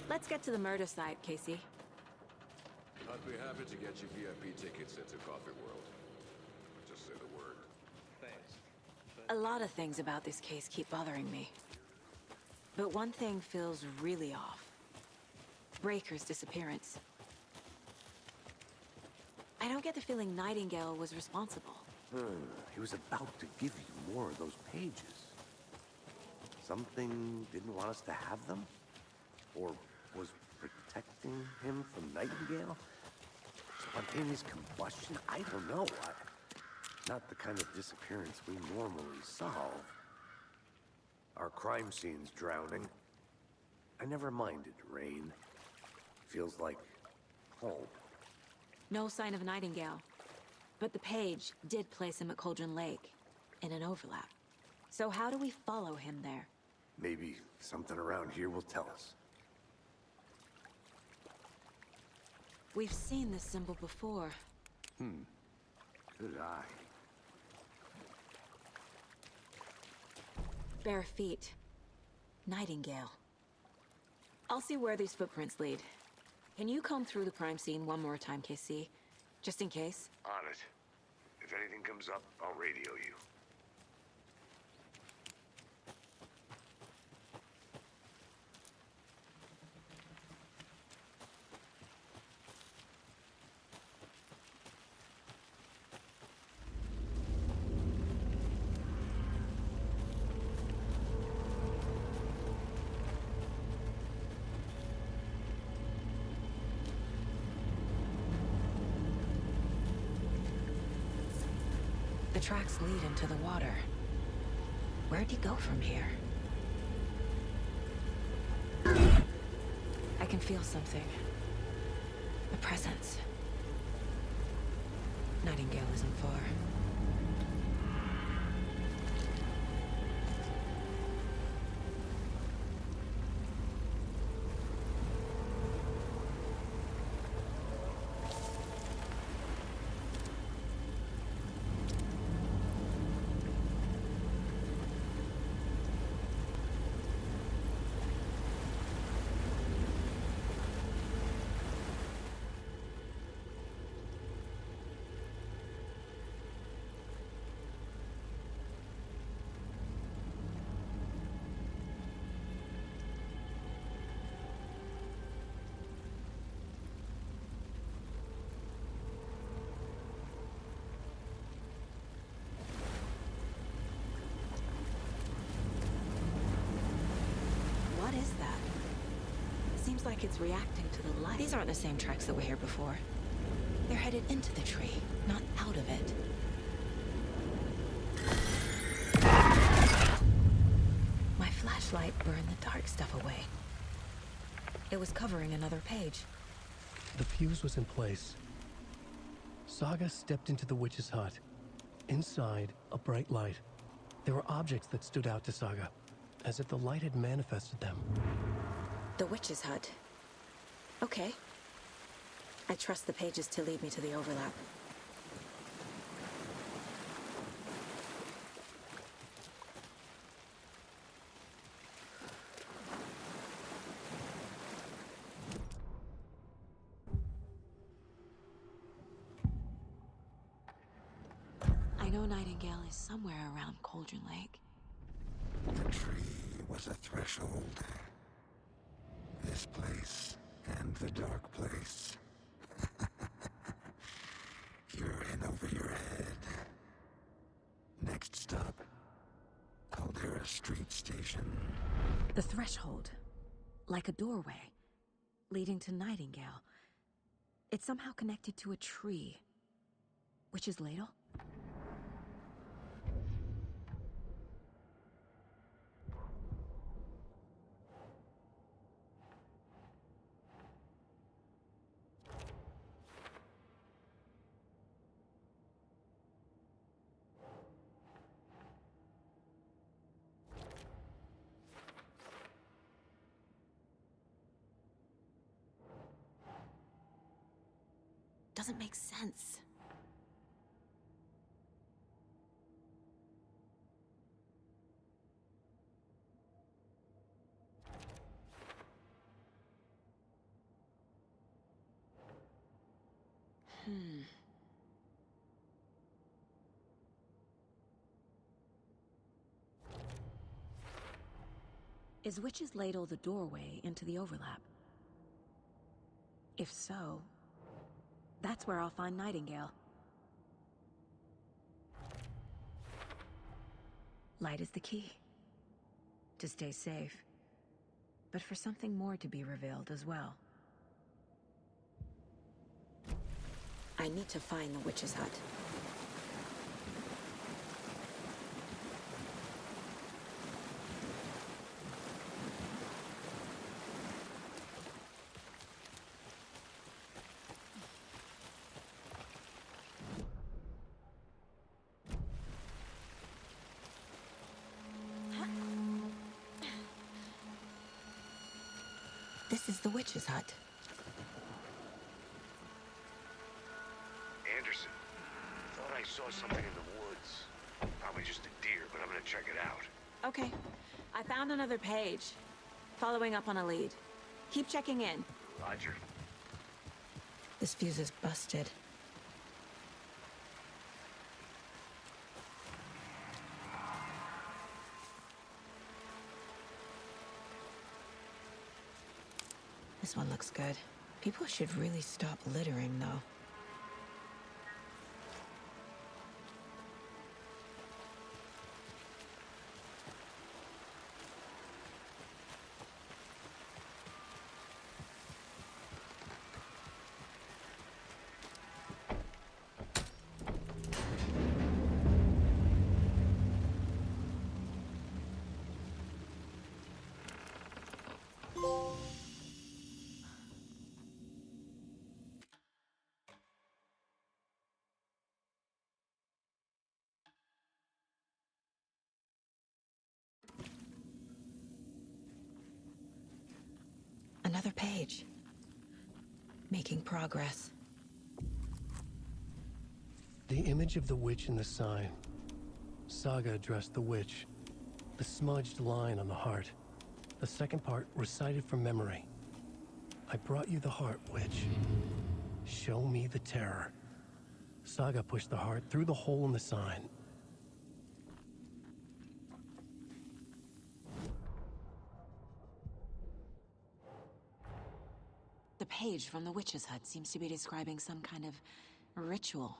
B: Let's get to the murder site, Casey.
U: I'd be happy to get you VIP tickets into Coffee World. Just say the word.
C: Thanks.
B: A lot of things about this case keep bothering me. But one thing feels really off. Breaker's disappearance. I don't get the feeling Nightingale was responsible.
D: He was about to give you more of those pages. Something didn't want us to have them? Or was protecting him from Nightingale? Spontaneous combustion? I don't know. Not the kind of disappearance we normally solve. Our crime scene's drowning. I never minded rain. Feels like home.
B: No sign of Nightingale. But the page did place him at Cauldron Lake, in an overlap. So how do we follow him there?
D: Maybe something around here will tell us.
B: We've seen this symbol before.
D: Good eye.
B: Bare feet. Nightingale. I'll see where these footprints lead. Can you comb through the crime scene one more time, KC? Just in case?
D: On it. If anything comes up, I'll radio you.
B: The tracks lead into the water. Where'd he go from here? I can feel something. A presence. Nightingale isn't far. What is that? Seems like it's reacting to the light. These aren't the same tracks that were here before. They're headed into the tree, not out of it. My flashlight burned the dark stuff away. It was covering another page.
A: The fuse was in place. Saga stepped into the witch's hut. Inside, a bright light. There were objects that stood out to Saga, as if the light had manifested them.
B: The witch's hut. Okay. I trust the pages to lead me to the overlap. I know Nightingale is somewhere around Cauldron Lake.
H: The tree was a threshold. This place and the dark place. You're in over your head. Next stop, Caldera Street Station.
B: The threshold. Like a doorway. Leading to Nightingale. It's somehow connected to a tree. Witch's ladle? Doesn't make sense. Is Witch's Ladle the doorway into the overlap? If so, that's where I'll find Nightingale. Light is the key. To stay safe. But for something more to be revealed as well. I need to find the witch's hut. This is the witch's hut.
D: Anderson, thought I saw something in the woods. Probably just a deer, but I'm gonna check it out.
B: Okay. I found another page. Following up on a lead. Keep checking in.
D: Roger.
B: This fuse is busted. This one looks good. People should really stop littering, though. Another page. Making progress.
A: The image of the witch in the sign. Saga addressed the witch. The smudged line on the heart. The second part recited from memory. I brought you the heart, witch. Show me the terror. Saga pushed the heart through the hole in the sign.
B: The page from the witch's hut seems to be describing some kind of ritual.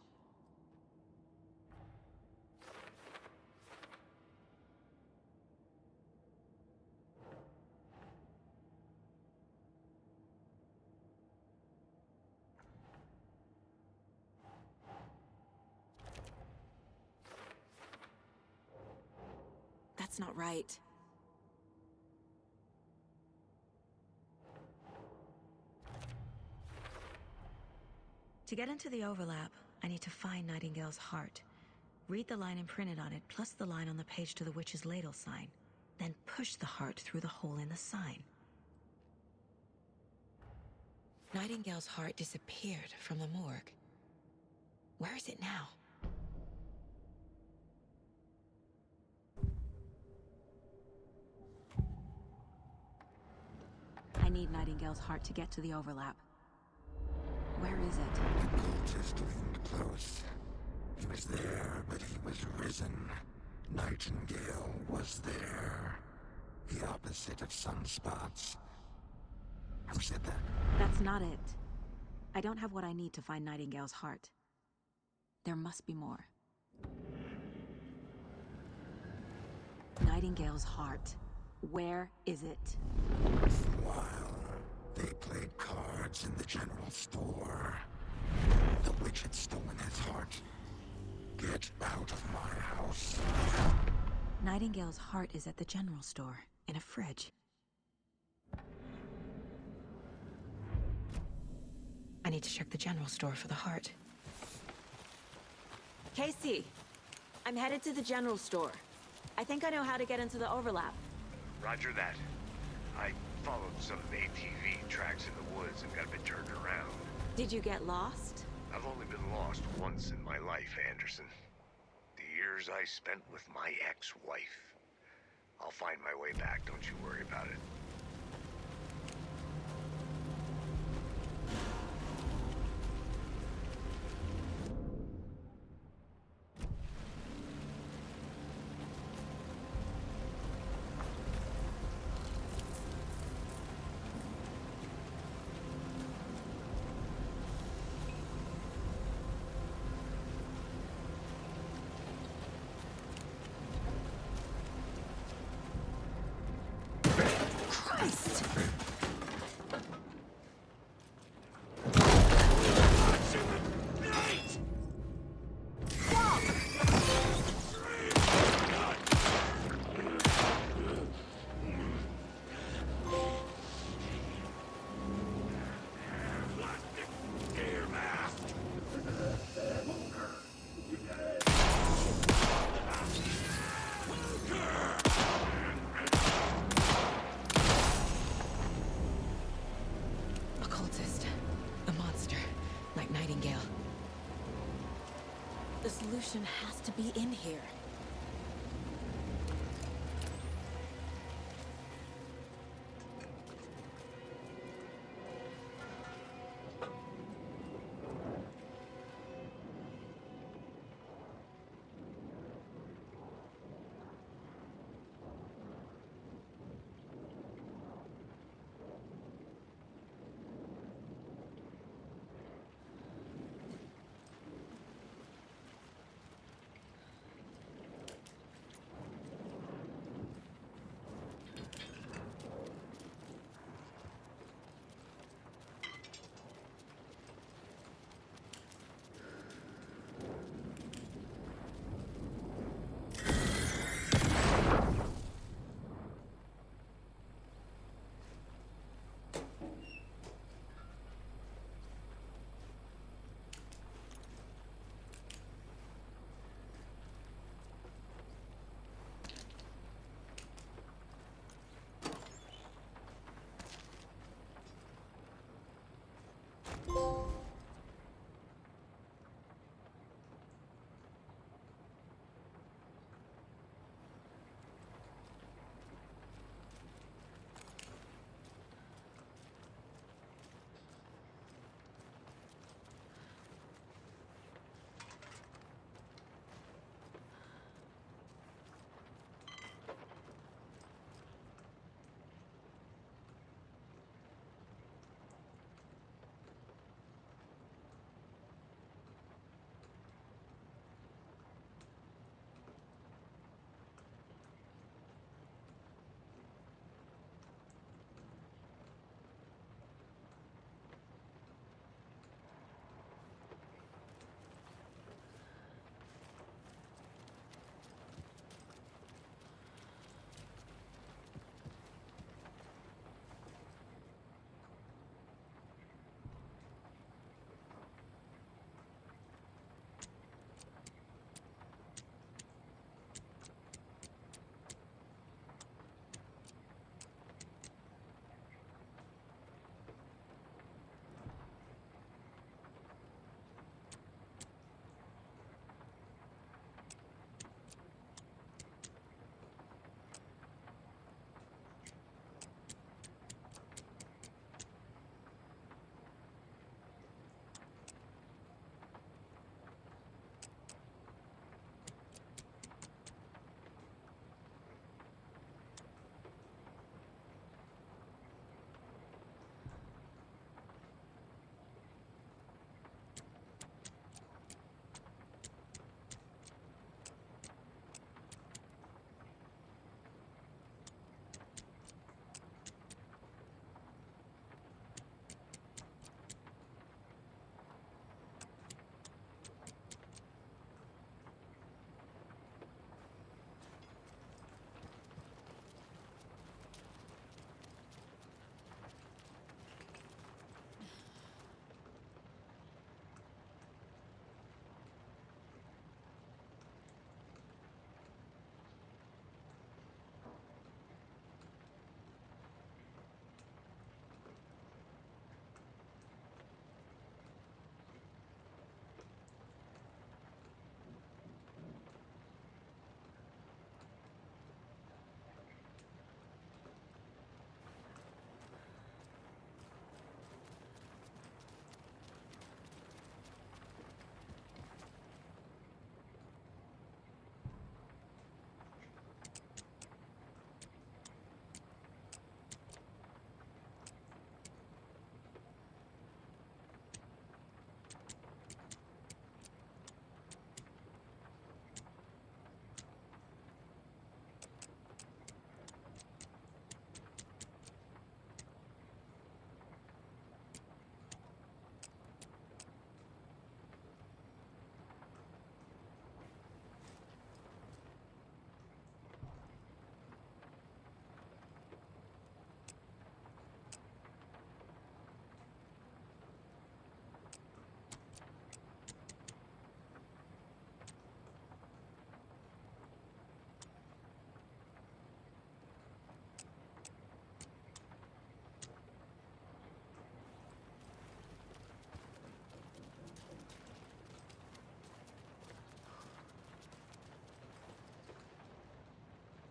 B: That's not right. To get into the overlap, I need to find Nightingale's heart. Read the line imprinted on it, plus the line on the page to the witch's ladle sign. Then push the heart through the hole in the sign. Nightingale's heart disappeared from the morgue. Where is it now? I need Nightingale's heart to get to the overlap. Where is it?
H: The cultist leaned close. He was there, but he was risen. Nightingale was there. The opposite of sunspots. Who said that?
B: That's not it. I don't have what I need to find Nightingale's heart. There must be more. Nightingale's heart. Where is it?
H: While they played cards in the general store, the witch had stolen his heart. Get out of my house.
B: Nightingale's heart is at the general store, in a fridge. I need to check the general store for the heart. Casey, I'm headed to the general store. I think I know how to get into the overlap.
D: Roger that. I followed some ATV tracks in the woods and got a bit turned around.
B: Did you get lost?
D: I've only been lost once in my life, Anderson. The years I spent with my ex-wife. I'll find my way back, don't you worry about it.
B: The solution has to be in here.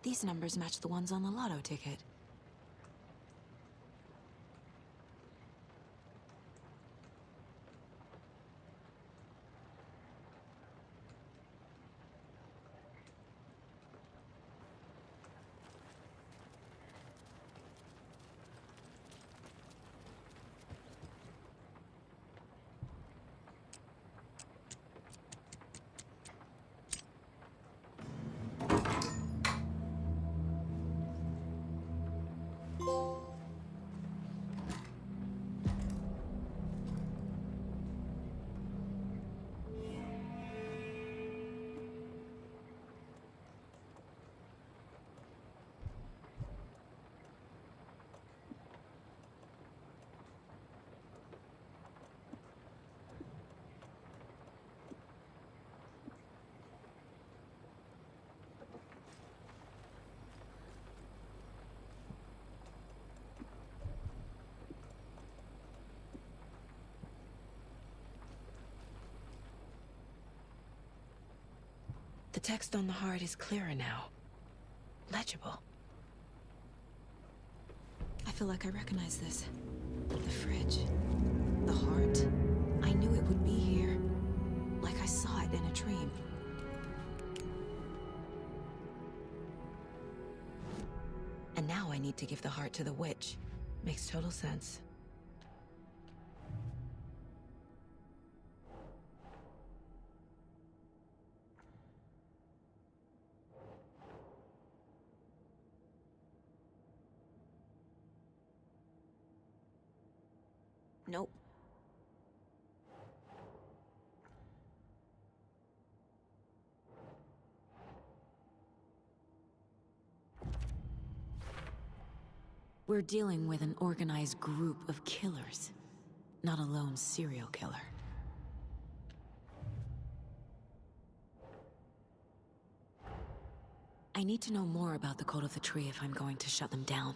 B: These numbers match the ones on the lotto ticket. The text on the heart is clearer now. Legible. I feel like I recognize this. The fridge. The heart. I knew it would be here. Like I saw it in a dream. And now I need to give the heart to the witch. Makes total sense. Nope. We're dealing with an organized group of killers, not a lone serial killer. I need to know more about the Cult of the Tree if I'm going to shut them down.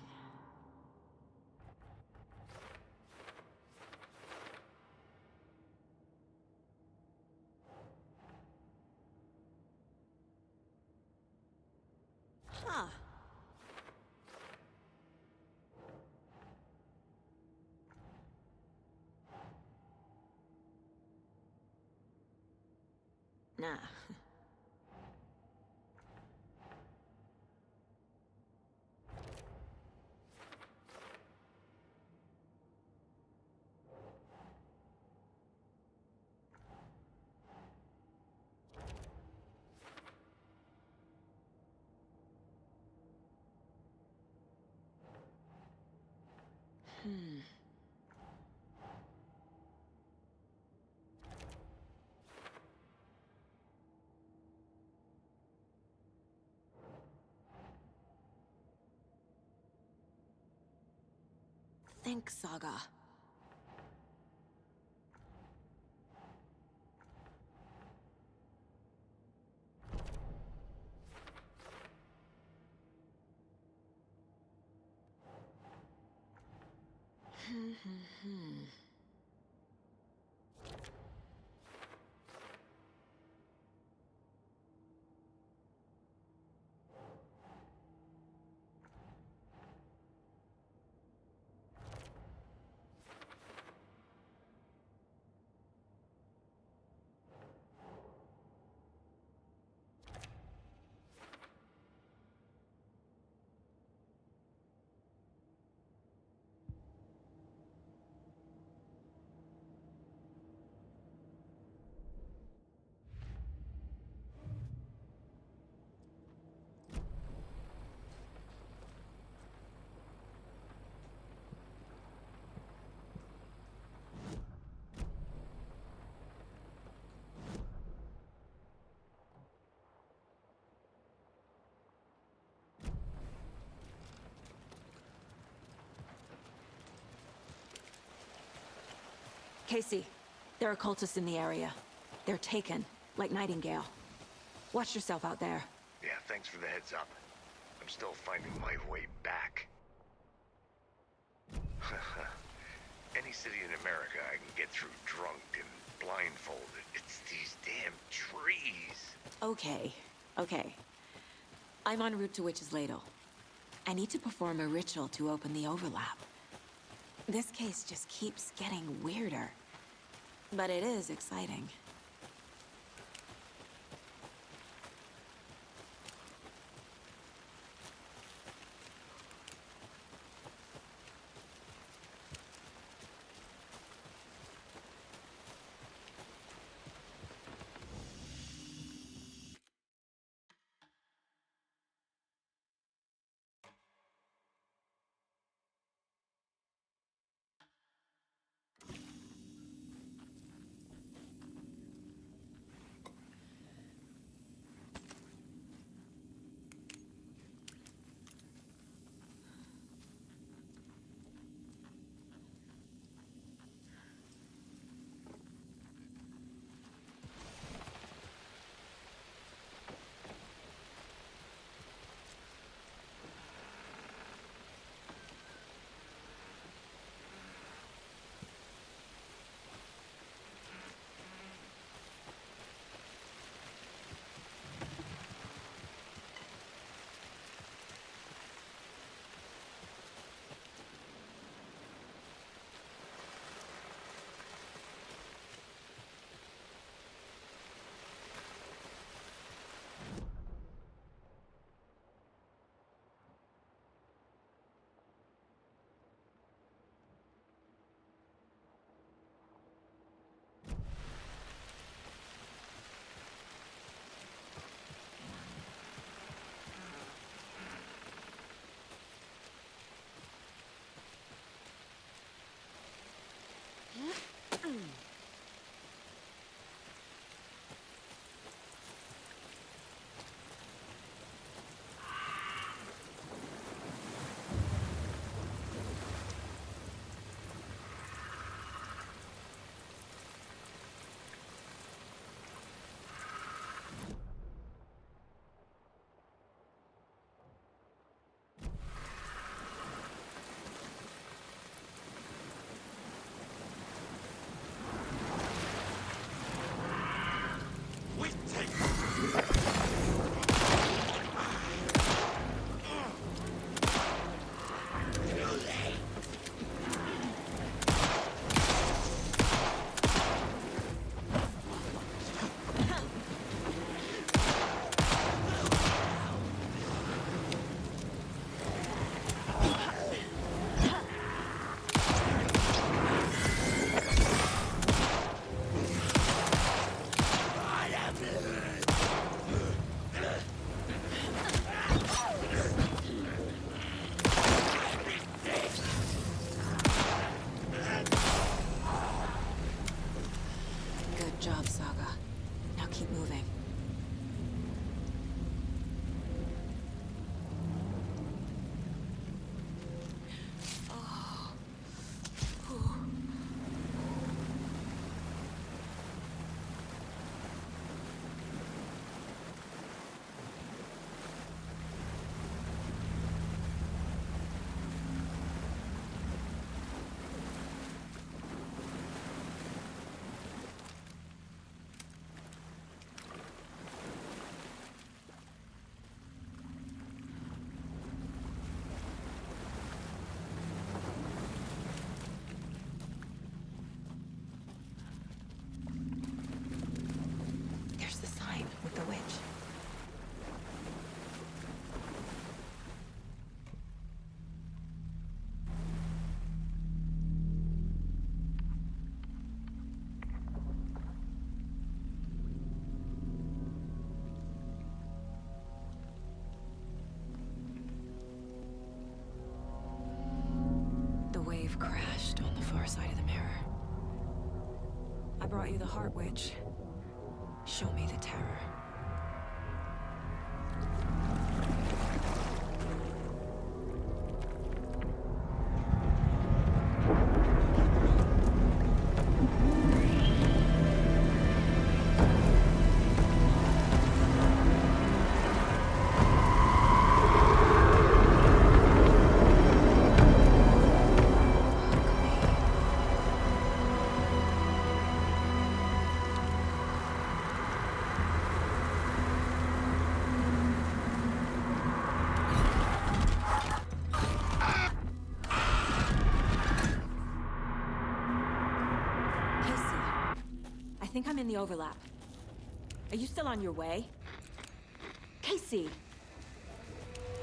B: Huh. Nah. Think, Saga. Casey, there are cultists in the area. They're taken, like Nightingale. Watch yourself out there.
D: Yeah, thanks for the heads up. I'm still finding my way back. Any city in America I can get through drunk and blindfolded. It's these damn trees.
B: Okay, okay. I'm en route to Witch's Ladle. I need to perform a ritual to open the overlap. This case just keeps getting weirder. But it is exciting. Crashed on the far side of the mirror. I brought you the Heart Witch. Show me the terror. think I'm in the overlap. Are you still on your way? Casey!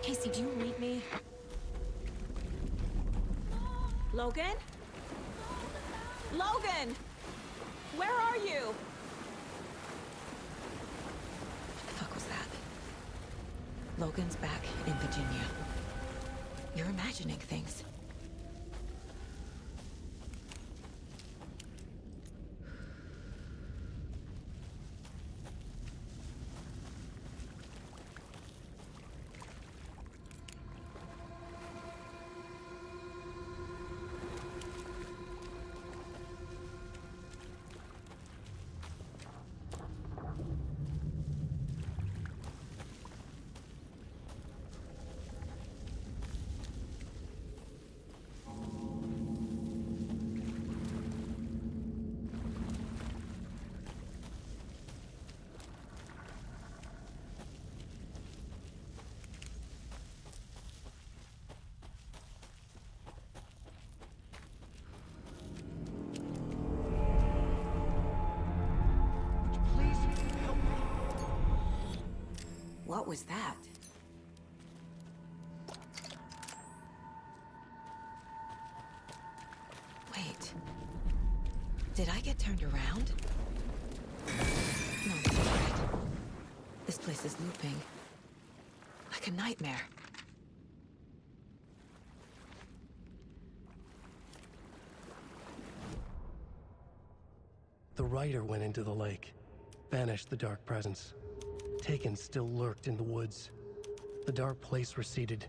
B: Casey, do you read me? Logan? Logan! Where are you? What the fuck was that? Logan's back in Virginia. You're imagining things. What was that? Wait. Did I get turned around? No, that's right. This place is looping. Like a nightmare.
A: The writer went into the lake, banished the dark presence. Taken still lurked in the woods. The dark place receded.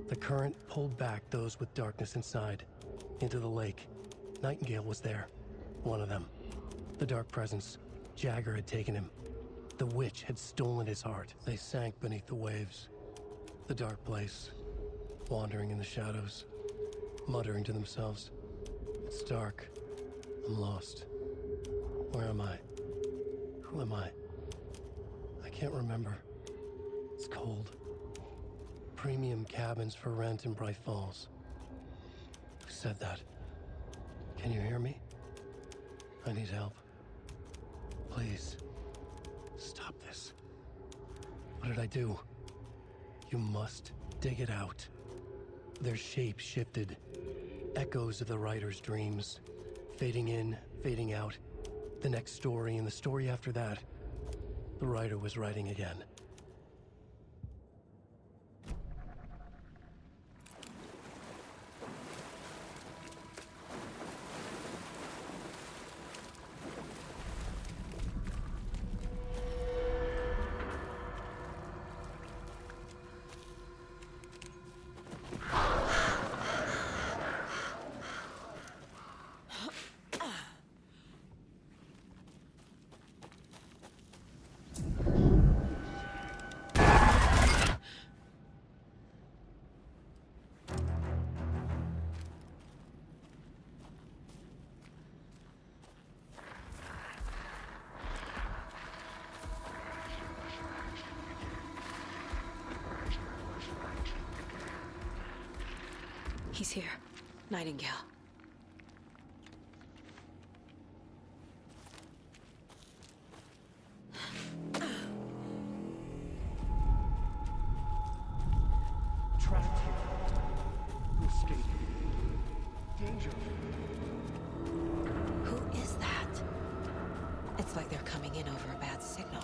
A: The current pulled back those with darkness inside, into the lake. Nightingale was there, one of them. The dark presence, Jagger had taken him. The witch had stolen his heart. They sank beneath the waves. The dark place, wandering in the shadows, muttering to themselves. It's dark. I'm lost. Where am I? Who am I? I can't remember. It's cold. Premium cabins for rent in Bright Falls. Who said that? Can you hear me? I need help. Please. Stop this. What did I do? You must dig it out. Their shape shifted. Echoes of the writer's dreams. Fading in, fading out. The next story and the story after that. The writer was writing again.
B: He's here. Nightingale.
F: Trapped here. To escape. Danger.
B: Who is that? It's like they're coming in over a bad signal.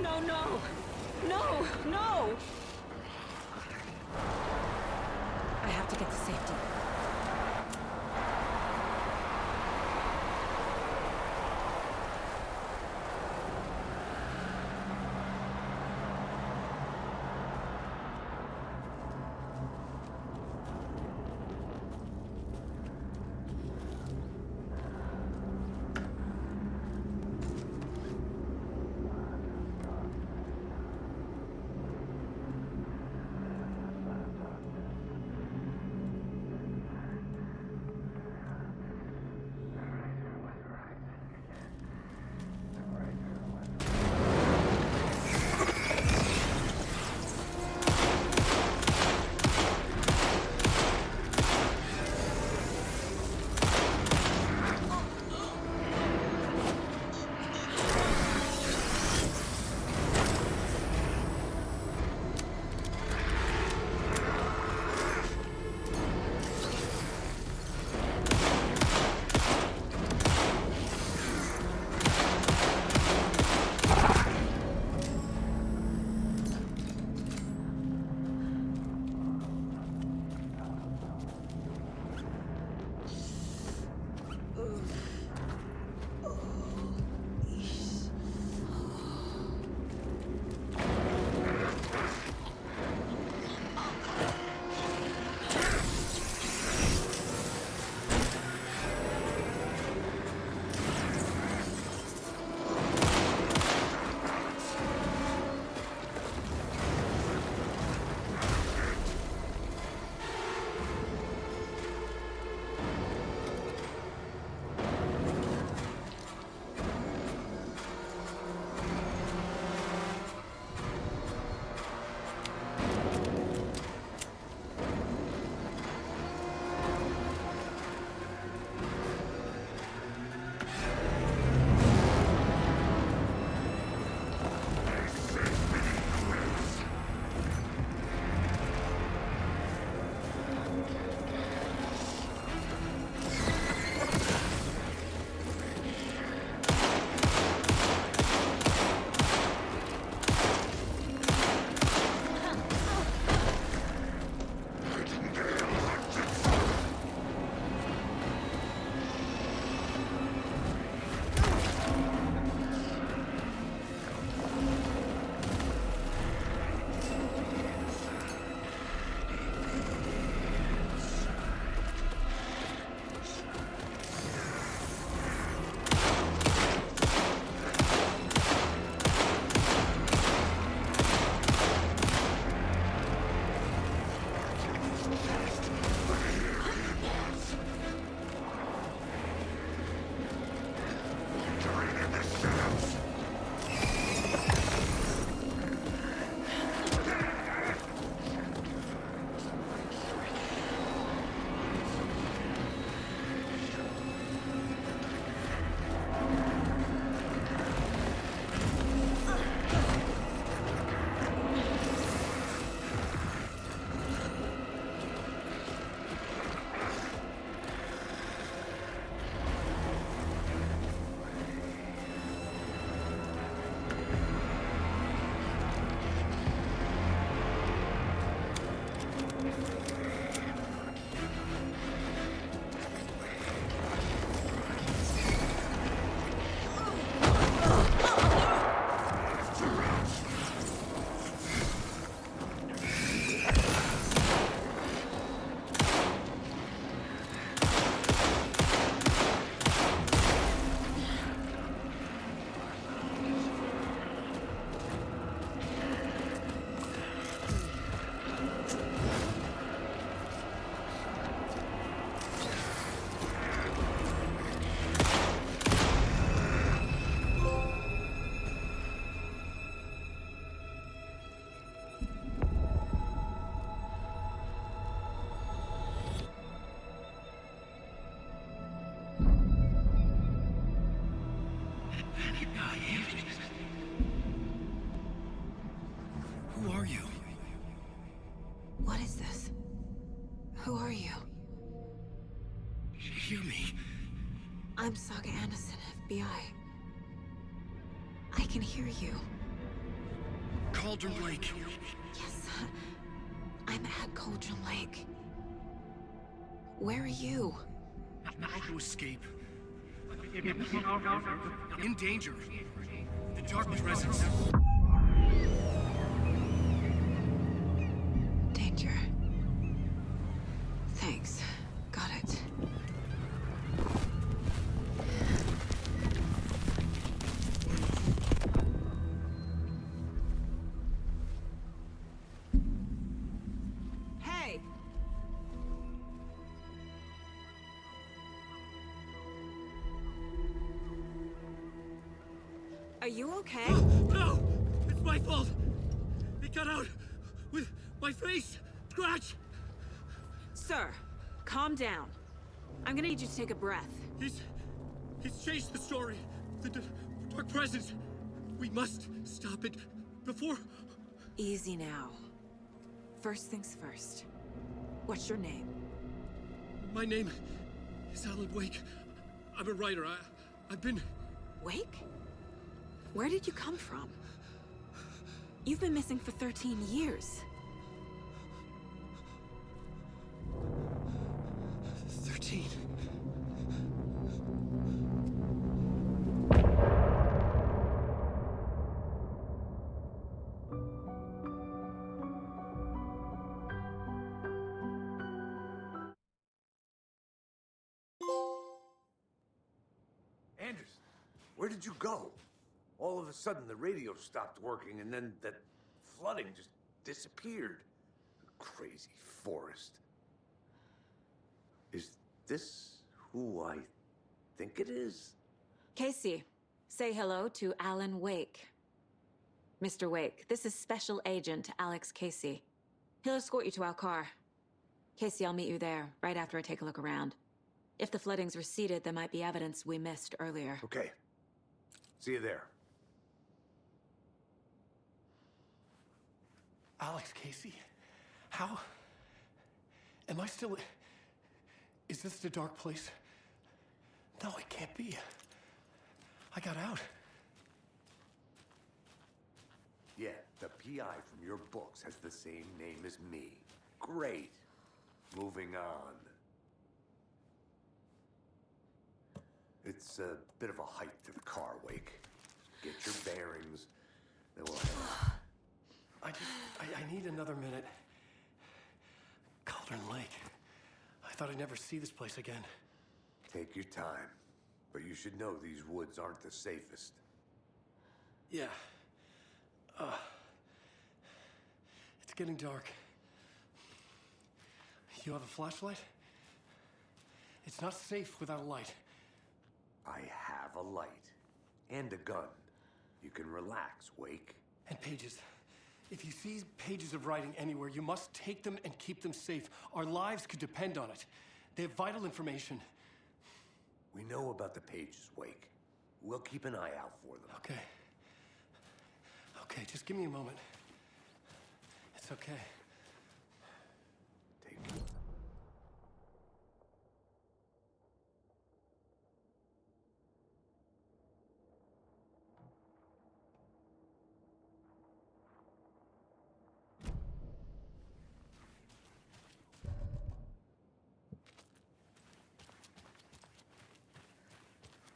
B: No, no, no! No, no! I have to get to safety.
A: Who are you?
B: What is this? Who are you?
A: Hear me.
B: I'm Saga Anderson, FBI. I can hear you.
F: Cauldron Lake.
B: Yes. I'm at Cauldron Lake. Where are you?
F: How to escape. In danger. The dark presence.
B: Danger. Thanks. Got it. Hey! Are you okay?
F: No! It's my fault! It got out with my face! Scratch!
B: Sir, calm down. I'm gonna need you to take a breath.
F: He's changed the story. The dark presence. We must stop it before...
B: Easy now. First things first. What's your name?
F: My name is Alan Wake. I'm a writer. I've been...
B: Wake? Where did you come from? You've been missing for 13 years.
F: 13.
D: Anderson, where did you go? All of a sudden, the radio stopped working, and then that flooding just disappeared. Crazy forest. Is this who I think it is?
B: Casey, say hello to Alan Wake. Mr. Wake, this is Special Agent Alex Casey. He'll escort you to our car. Casey, I'll meet you there, right after I take a look around. If the flooding's receded, there might be evidence we missed earlier.
D: Okay. See you there.
F: Alex Casey? How? Am I still... Is this the dark place? No, it can't be. I got out.
D: Yeah, the PI from your books has the same name as me. Great. Moving on. It's a bit of a hike to the car, Wake. Get your bearings, then we'll head.
F: I need another minute. Cauldron Lake. I thought I'd never see this place again.
D: Take your time. But you should know these woods aren't the safest.
F: Yeah. It's getting dark. You have a flashlight? It's not safe without a light.
D: I have a light. And a gun. You can relax, Wake.
F: And pages. If you see pages of writing anywhere, you must take them and keep them safe. Our lives could depend on it. They have vital information.
D: We know about the pages, Wake. We'll keep an eye out for them.
F: Okay. Okay, just give me a moment. It's okay.
D: Take it.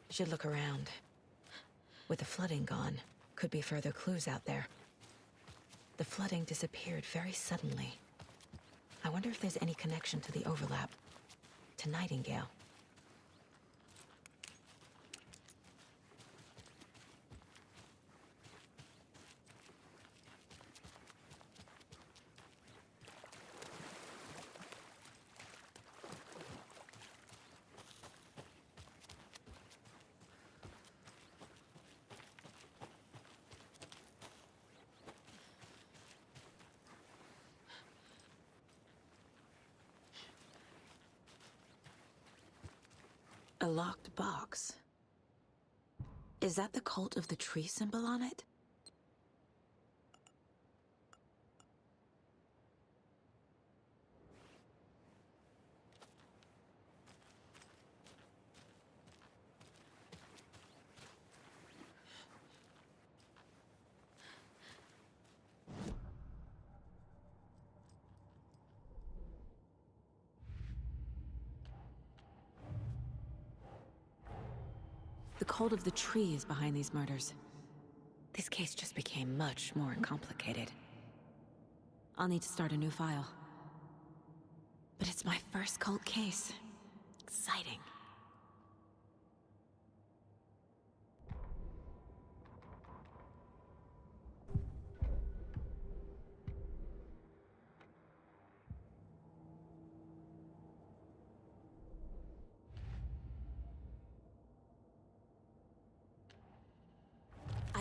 B: Should look around. With the flooding gone, could be further clues out there. The flooding disappeared very suddenly. I wonder if there's any connection to the overlap. To Nightingale. A locked box. Is that the cult of the tree symbol on it? cult of the tree is behind these murders. This case just became much more complicated. I'll need to start a new file. But it's my first cult case. Exciting.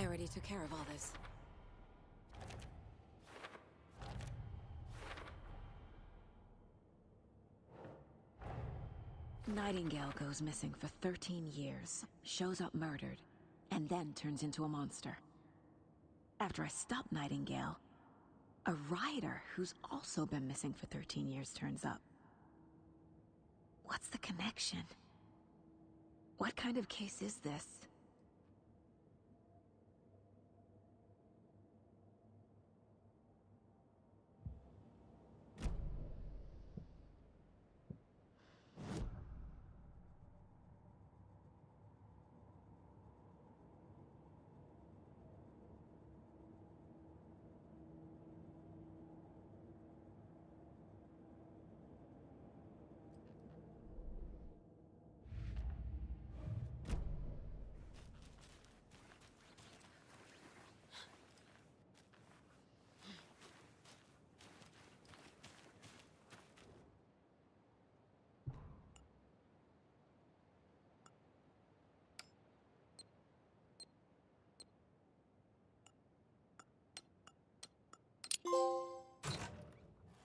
B: I already took care of all this. Nightingale goes missing for 13 years, shows up murdered, and then turns into a monster. After I stop Nightingale, a rider who's also been missing for 13 years turns up. What's the connection? What kind of case is this?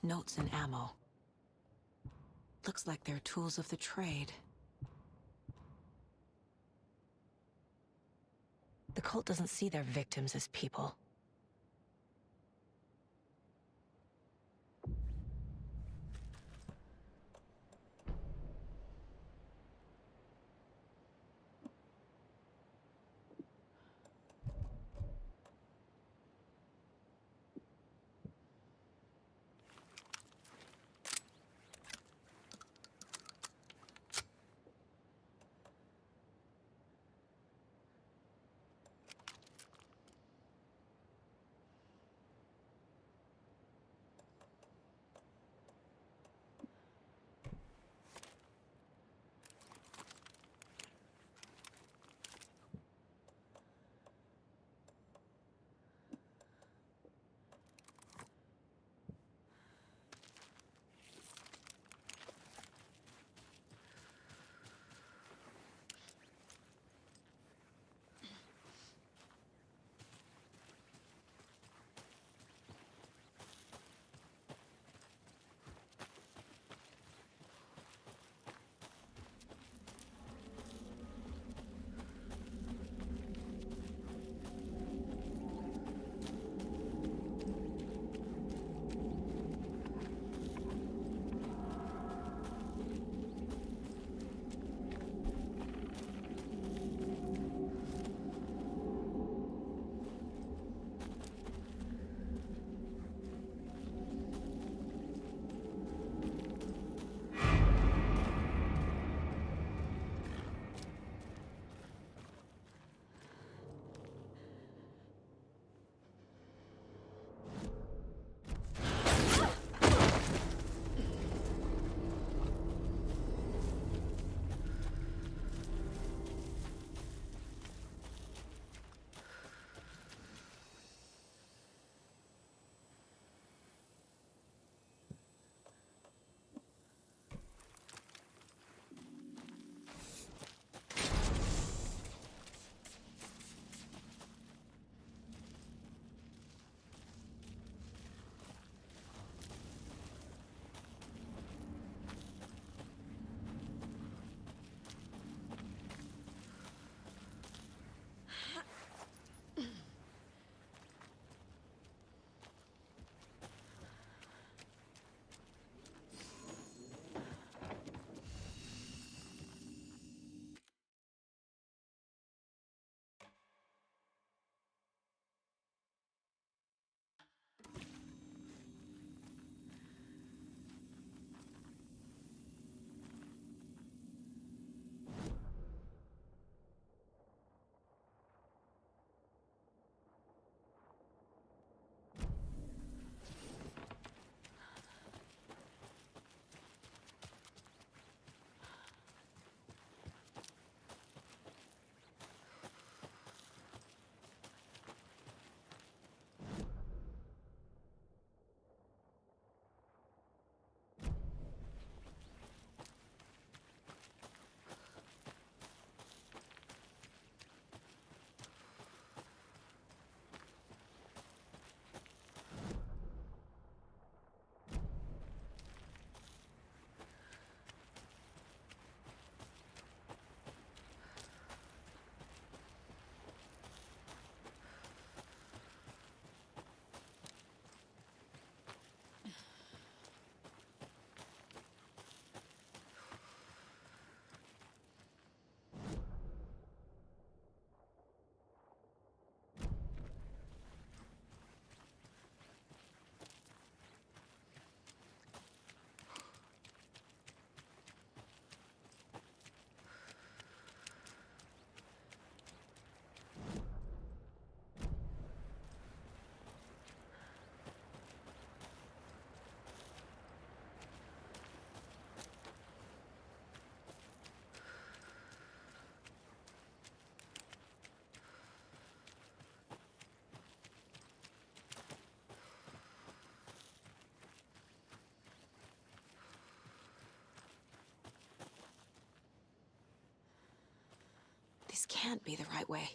B: Notes and ammo. Looks like they're tools of the trade. The cult doesn't see their victims as people. This can't be the right way.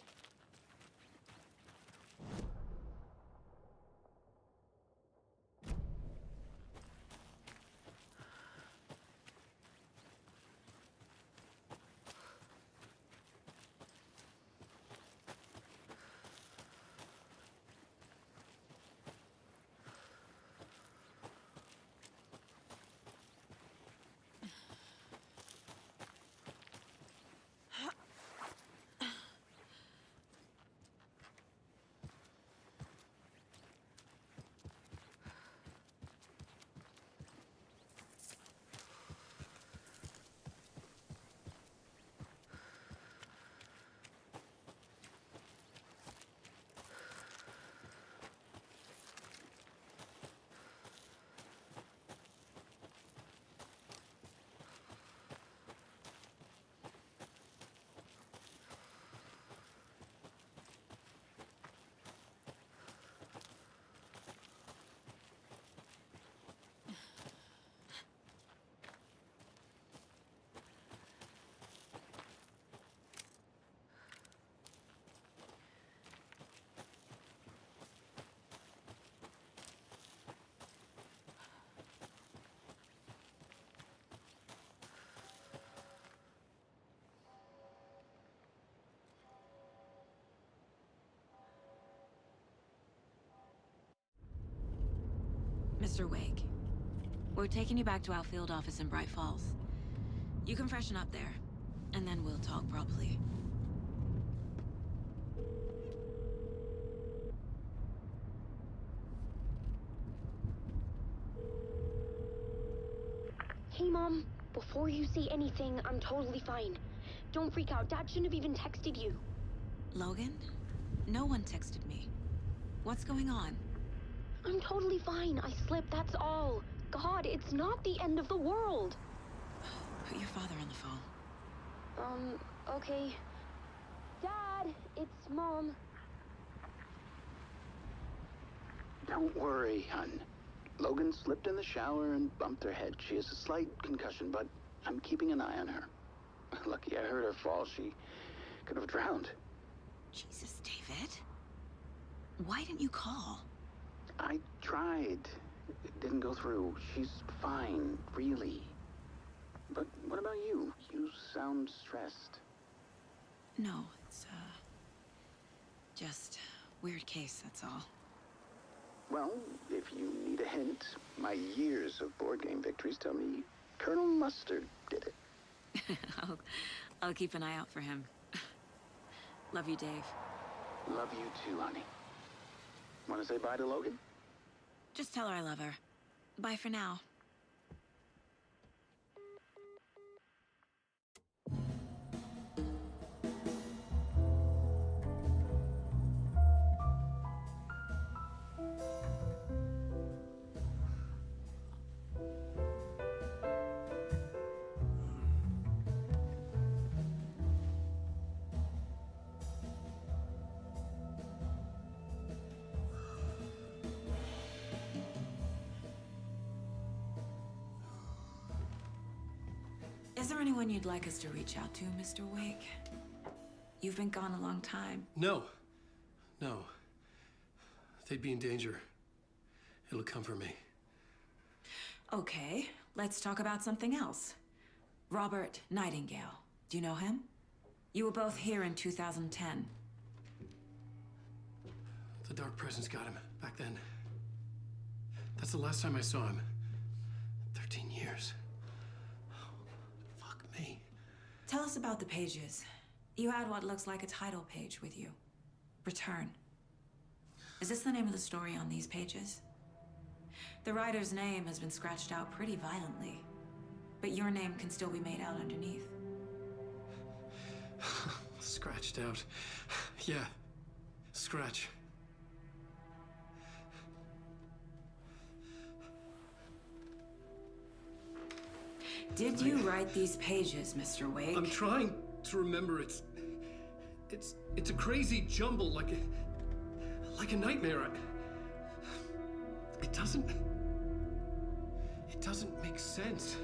B: Mr. Wake, we're taking you back to our field office in Bright Falls. You can freshen up there, and then we'll talk properly.
N: Hey, Mom. Before you say anything, I'm totally fine. Don't freak out. Dad shouldn't have even texted you.
B: Logan? No one texted me. What's going on?
N: I'm totally fine. I slipped, that's all. God, it's not the end of the world.
B: Put your father on the phone.
N: Okay. Dad, it's Mom.
P: Don't worry, hon. Logan slipped in the shower and bumped her head. She has a slight concussion, but I'm keeping an eye on her. Lucky I heard her fall. She could have drowned.
B: Jesus, David. Why didn't you call?
P: I tried. It didn't go through. She's fine, really. But what about you? You sound stressed.
B: No, it's, just weird case, that's all.
P: Well, if you need a hint, my years of board game victories tell me Colonel Mustard did it.
B: I'll keep an eye out for him. Love you, Dave.
P: Love you too, honey. Want to say bye to Logan?
B: Just tell her I love her. Bye for now. Is there anyone you'd like us to reach out to, Mr. Wake? You've been gone a long time.
A: No. No. They'd be in danger. It'll come for me.
B: Okay, let's talk about something else. Robert Nightingale. Do you know him? You were both here in 2010.
A: The Dark Presence got him back then. That's the last time I saw him. 13 years. Fuck me.
B: Tell us about the pages. You had what looks like a title page with you. Return. Is this the name of the story on these pages? The writer's name has been scratched out pretty violently, but your name can still be made out underneath.
A: Scratched out. Yeah. Scratch.
B: Did you write these pages, Mr. Wake?
A: I'm trying to remember. It's a crazy jumble, like a nightmare. It doesn't make sense.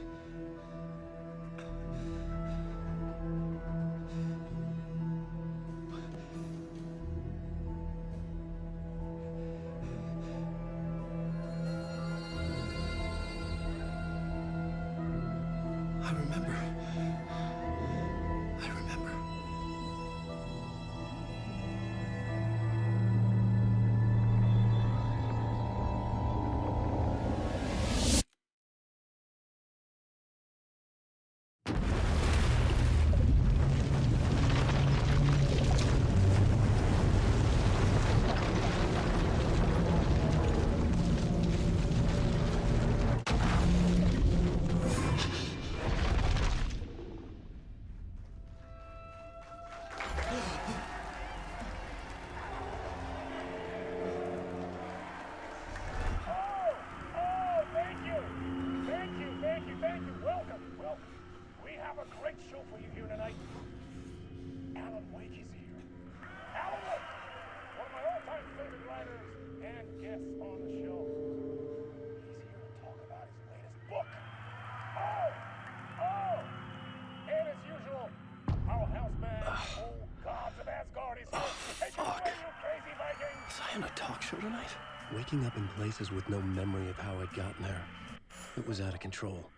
F: on a talk show tonight?
A: Waking up in places with no memory of how I'd gotten there. It was out of control.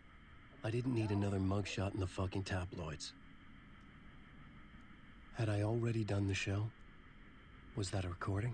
A: I didn't need another mugshot in the fucking tabloids. Had I already done the show? Was that a recording?